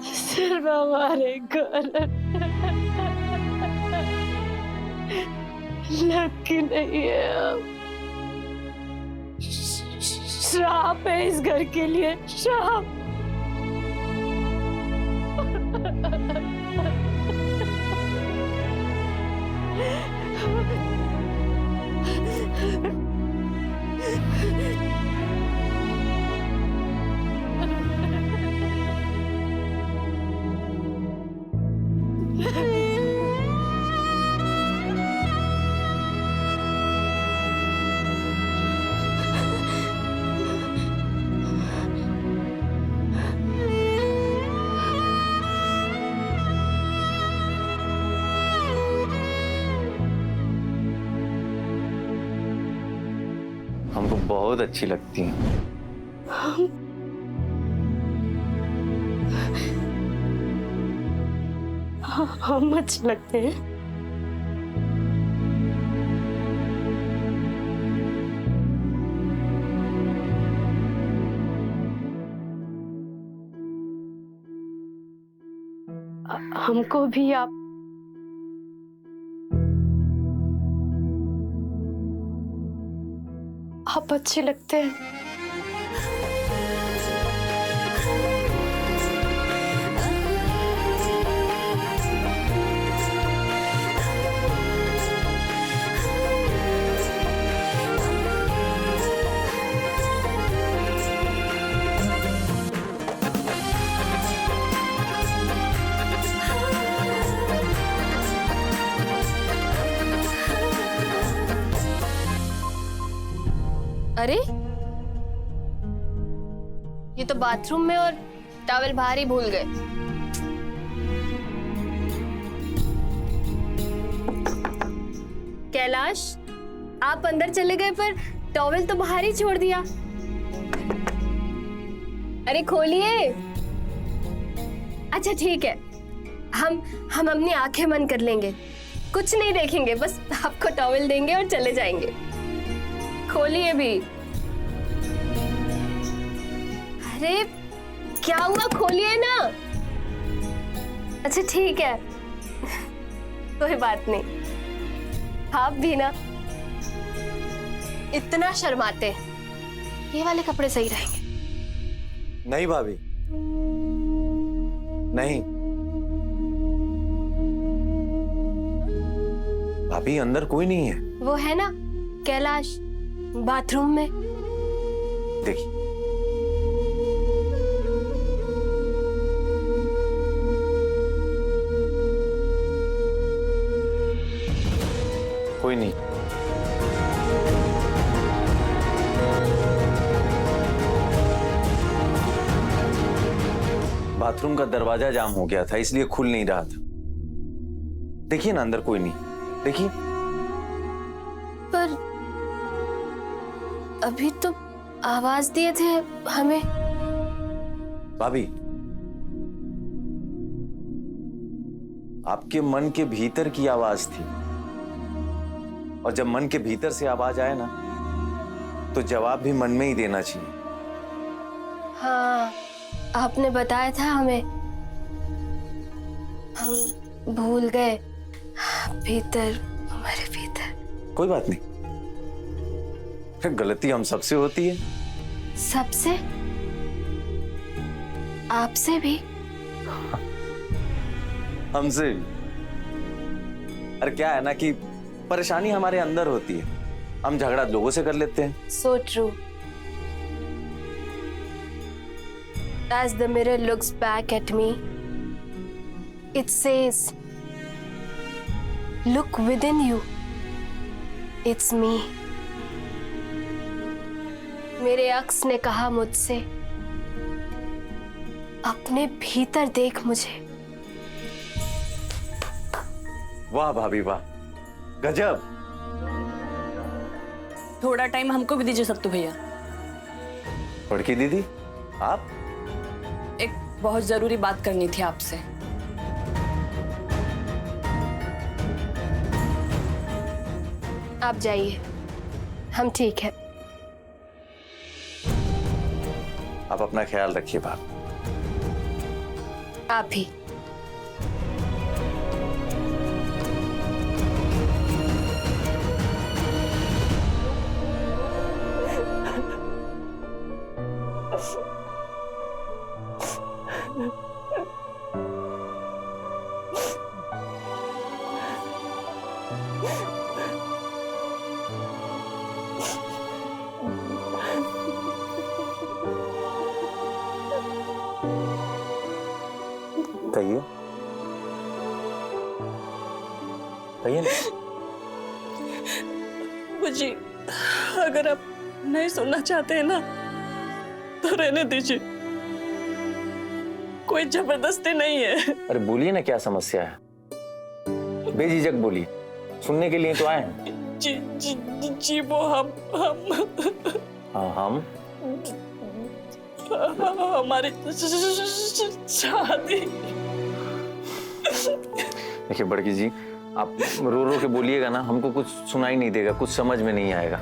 सिर्फ हमारे घर लकी नहीं है। अब श्राप है इस घर के लिए, श्राप। हमको बहुत अच्छी लगती हैं। हम अच्छे लगते हैं। हमको भी आप अच्छे लगते हैं। अरे ये तो बाथरूम में और टॉवल बाहर ही भूल गए। कैलाश, आप अंदर चले गए पर टॉवल तो बाहर ही छोड़ दिया। अरे खोलिए। अच्छा ठीक है, हम अपनी आंखें बंद कर लेंगे, कुछ नहीं देखेंगे, बस आपको टॉवल देंगे और चले जाएंगे। खोलिए भी। अरे क्या हुआ, खोलिए ना। अच्छा ठीक है, कोई बात नहीं। आप भी ना इतना शर्माते, ये वाले कपड़े सही रहेंगे। नहीं भाभी, नहीं भाभी, अंदर कोई नहीं है। वो है ना कैलाश, बाथरूम में। देखिए, कोई नहीं। बाथरूम का दरवाजा जाम हो गया था, इसलिए खुल नहीं रहा था। देखिए ना, अंदर कोई नहीं। देखिए। पर अभी तो आवाज दिए थे हमें। भाभी, आपके मन के भीतर की आवाज थी, और जब मन के भीतर से आवाज आए ना, तो जवाब भी मन में ही देना चाहिए। हाँ, आपने बताया था हमें, हम भूल गए। भीतर, हमारे भीतर। कोई बात नहीं, फिर गलती हम सबसे होती है। सबसे? आपसे भी? हमसे भी। अरे क्या है ना कि परेशानी हमारे अंदर होती है, हम झगड़ा लोगों से कर लेते हैं। So true. As the mirror looks back at me, it says, "Look within you. It's me." मेरे अक्स ने कहा मुझसे, अपने भीतर देख मुझे। वाह भाभी वाह, गजब। थोड़ा टाइम हमको भी दीजिए सत्तू भैया। बड़की दीदी, आप? एक बहुत जरूरी बात करनी थी आपसे। आप जाइए, हम ठीक है। आप अपना ख्याल रखिए भाभी। आप भी। कहिए कहिए ना। मुझे अगर आप नहीं सुनना चाहते हैं ना तो रहने दीजिए, कोई जबरदस्ती नहीं है। अरे बोलिए ना, क्या समस्या है? बेझिझक बोलिए, सुनने के लिए तो आए हैं। जी जी जी वो हम हाँ हम हमारी शादी। देखिए बड़की जी, आप रो रो के बोलिएगा ना, हमको कुछ सुनाई नहीं देगा, कुछ समझ में नहीं आएगा।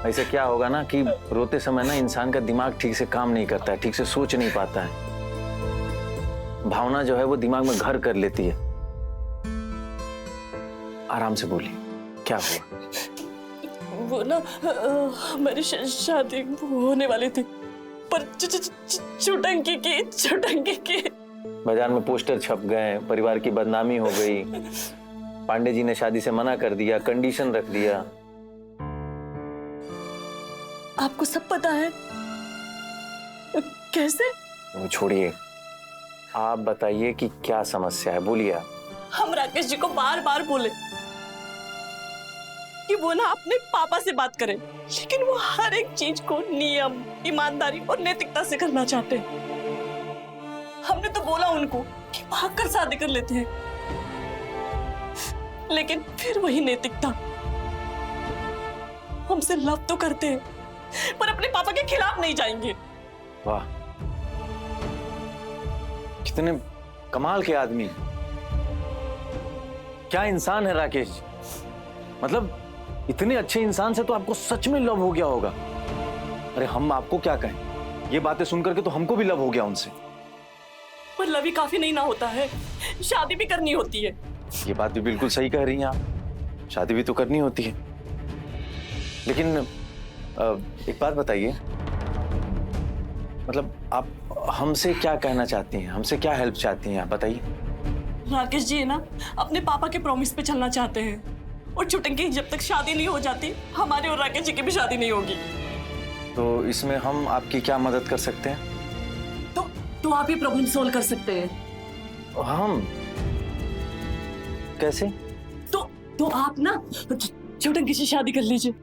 ऐसा क्या होगा ना कि रोते समय ना इंसान का दिमाग ठीक से काम नहीं करता है, ठीक से सोच नहीं पाता है, भावना जो है वो दिमाग में घर कर लेती है। आराम से बोलिए, क्या हुआ? वो ना हमारी शादी होने वाली थी, पर चुटंकी की बाजार में पोस्टर छप गए, परिवार की बदनामी हो गई, पांडे जी ने शादी से मना कर दिया, कंडीशन रख दिया। आपको सब पता है? कैसे? वो छोड़िए, आप बताइए कि क्या समस्या है, बोलिए आप। हम राकेश जी को बार बार बोले कि वो ना अपने पापा से बात करें, लेकिन वो हर एक चीज को नियम, ईमानदारी और नैतिकता से करना चाहते हैं। हमने तो बोला उनको कि भागकर शादी कर लेते हैं, लेकिन फिर वही नैतिकता। हमसे लव तो करते हैं, पर अपने पापा के खिलाफ नहीं जाएंगे। वाह, कितने कमाल के आदमी, क्या इंसान है राकेश जी। मतलब इतने अच्छे इंसान से तो आपको सच में लव हो गया होगा। अरे हम आपको क्या कहें, ये बातें सुनकर के तो हमको भी लव हो गया उनसे। पर लव ही काफी नहीं ना होता है, शादी भी करनी होती है। ये बात भी बिल्कुल सही कह रही हैं आप, शादी भी तो करनी होती है। लेकिन एक बात बताइए, मतलब आप हमसे क्या कहना चाहती हैं, हमसे क्या हेल्प चाहती हैं, आप बताइए। राकेश जी है ना अपने पापा के प्रॉमिस पे चलना चाहते हैं, और चुटंकी जब तक शादी नहीं हो जाती हमारी और राकेश जी की भी शादी नहीं होगी। तो इसमें हम आपकी क्या मदद कर सकते हैं? तो आप ही प्रॉब्लम सोल्व कर सकते हैं। हम कैसे? तो आप ना चुटंकी से शादी कर लीजिए।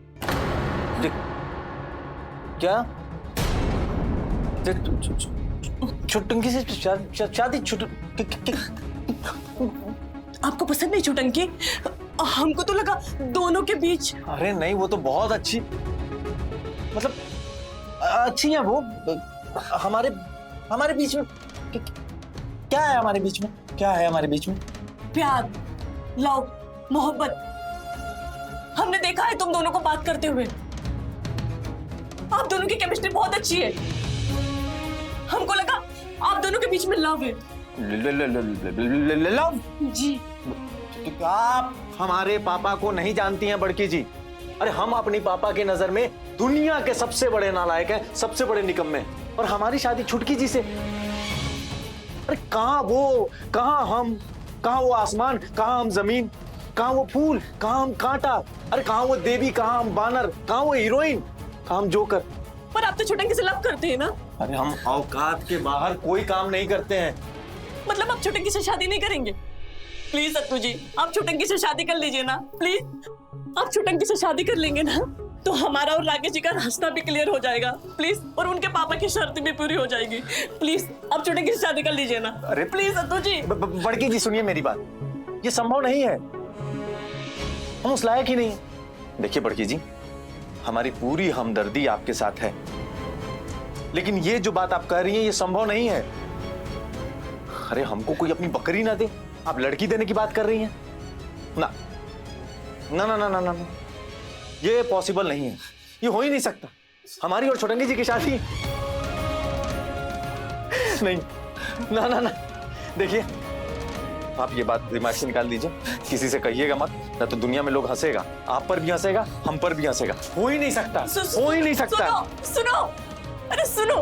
क्या? चुटंकी से शादी? आपको पसंद नहीं चुटंकी? हमको तो लगा दोनों के बीच। अरे नहीं, वो तो बहुत अच्छी, मतलब अच्छी है वो। हमारे बीच में क्या है? हमारे बीच में क्या है? हमारे बीच में प्यार, लव, मोहब्बत। हमने देखा है तुम दोनों को बात करते हुए, आप दोनों की केमिस्ट्री बहुत अच्छी है। हमको लगा आप दोनों के बीच में लव है। लव? जी। आप हमारे पापा को नहीं जानती हैं बड़की जी। अरे हम अपनी पापा की नजर में दुनिया के सबसे बड़े नालायक हैं, सबसे बड़े निकम्मे, और हमारी शादी छुटकी जी से। अरे कहां वो, कहां हम, कहां वो आसमान, कहां हम जमीन, कहां वो फूल, कहां हम कांटा, अरे कहां वो देवी, कहां हम बानर, कहां वो हीरोइन, कहां हम जोकर। पर आप तो चुटंकी से लव करते हैं ना? अरे हम औकात के बाहर कोई काम नहीं करते हैं। मतलब आप चुटंकी से शादी नहीं करेंगे? प्लीज सत्तू जी, आप चुटंकी से शादी कर लीजिए ना प्लीज। आप चुटंकी से शादी कर लेंगे ना तो हमारा और राकेश जी का रास्ता भी क्लियर हो जाएगा प्लीज, और उनके पापा की शर्त भी पूरी हो जाएगी। प्लीज आप चुटंकी से शादी कर लीजिए ना। अरे प्लीज सत्तू जी। बड़की जी सुनिए मेरी बात, ये संभव नहीं है, हम उस लायक ही नहीं। देखिए बड़की जी, हमारी पूरी हमदर्दी आपके साथ है, लेकिन ये जो बात आप कह रही हैं ये संभव नहीं है। अरे हमको कोई अपनी बकरी ना दे, आप लड़की देने की बात कर रही हैं? ना ना ना ना ना ना, ये पॉसिबल नहीं है, ये हो ही नहीं सकता। हमारी और छोटंगी जी की शादी नहीं, ना ना ना। देखिए आप ये बात दिमाग से निकाल दीजिए, किसी से कहिएगा मत, ना तो दुनिया में लोग हंसेगा, आप पर भी हंसेगा, हम पर भी हंसेगा। हो ही नहीं सकता, हो ही नहीं सकता। सुनो, अरे सुनो,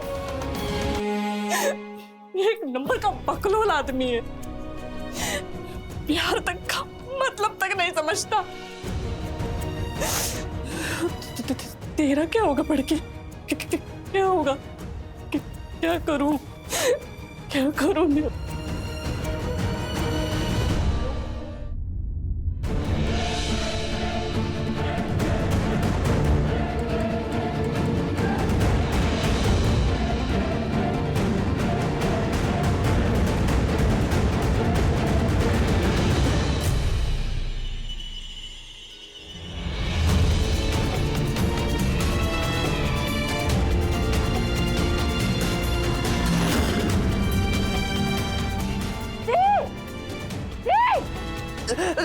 एक नंबर का बकलोल आदमी है, प्यार तक का मतलब तक नहीं समझता। तेरा क्या होगा पढ़ के? क्या होगा? क्या करूं? क्या करूं मैं?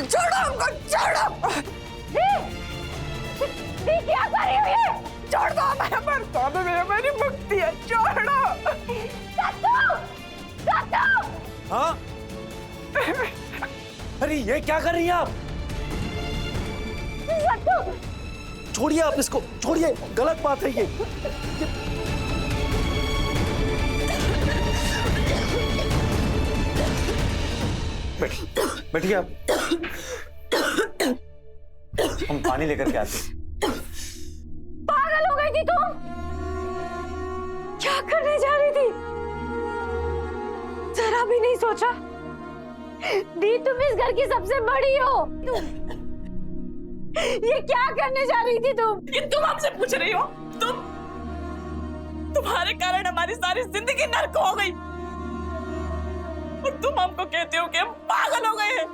छोड़ो हमको, छोड़ो। क्या कर रही हो ये? छोड़ दो, मेरा बर्ताव है, मेरी मुक्ति है, छोड़ो। हाँ? अरे ये क्या कर रही हैं आप? छोड़िए आप इसको, छोड़िए, गलत बात है ये। बैठिए आप, हम पानी लेकर के आते हैं। पागल हो गई थी तुम? क्या करने जा रही थी? जरा भी नहीं सोचा? दी तुम इस घर की सबसे बड़ी हो, ये क्या करने जा रही थी तुम? ये तुम हमसे पूछ रही हो? तुम्हारे कारण हमारी सारी जिंदगी नर्क हो गई और तुम हमको कहते हो कि हम पागल हो गए हैं।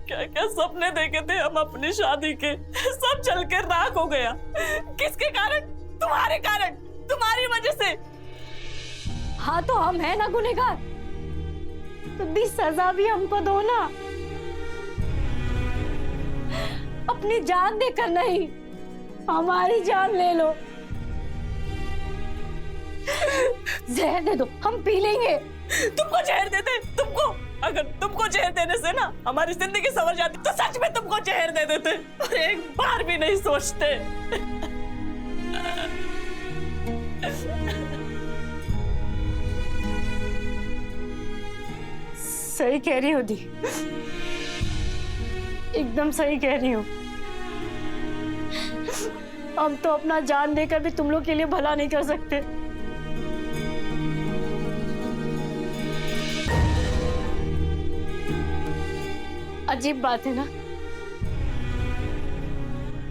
क्या क्या सपने देखे थे हम अपनी शादी के, सब चल के राख हो गया। किसके कारण? तुम्हारे कारण, तुम्हारी वजह से। हाँ तो हम हैं ना गुनहगार, तो भी सजा भी हमको दो ना। अपनी जान देकर नहीं, हमारी जान ले लो। जहर दे दो, हम पी लेंगे। तुमको जहर देते, तुमको अगर तुमको जहर देने से ना हमारी जिंदगी संवर जाती तो सच में तुमको जहर दे देते और एक बार भी नहीं सोचते। सही कह रही हो दी, एकदम सही कह रही हो। हम तो अपना जान देकर भी तुम लोग के लिए भला नहीं कर सकते। अजीब बात है ना,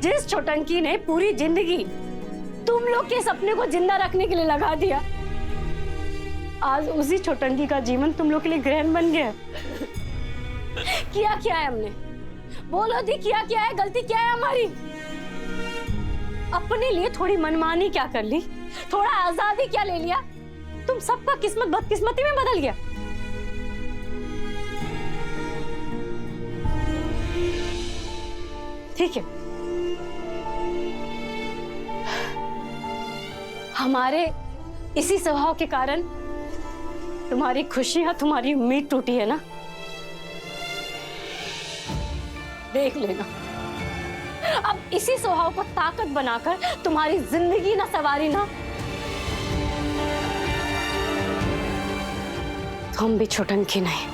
जिस छोटंकी ने पूरी जिंदगी तुम लोग के सपने को जिंदा रखने के लिए लगा दिया, आज उसी छोटंकी का जीवन तुम लोग के लिए ग्रहण बन गया। किया क्या है हमने? बोलो दी, किया क्या है? गलती क्या है हमारी? अपने लिए थोड़ी मनमानी क्या कर ली, थोड़ा आजादी क्या ले लिया? तुम सबका किस्मत बदकिस्मती में बदल गया। ठीक है, हमारे इसी स्वभाव के कारण तुम्हारी खुशियां, तुम्हारी उम्मीद टूटी है ना। देख लेना, अब इसी स्वभाव को ताकत बनाकर तुम्हारी जिंदगी ना सवारी ना, हम भी छोटंकी नहीं।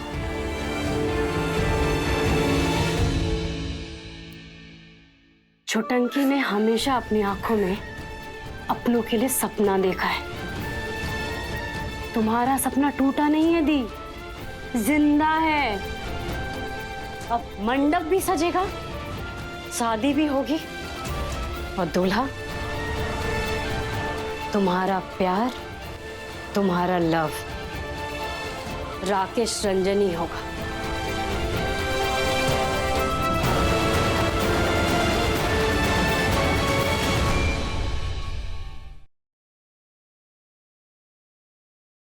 छोटंकी ने हमेशा अपनी आंखों में अपनों के लिए सपना देखा है। तुम्हारा सपना टूटा नहीं है दी, जिंदा है। अब मंडप भी सजेगा, शादी भी होगी और दूल्हा तुम्हारा प्यार, तुम्हारा लव, राकेश रंजन ही होगा।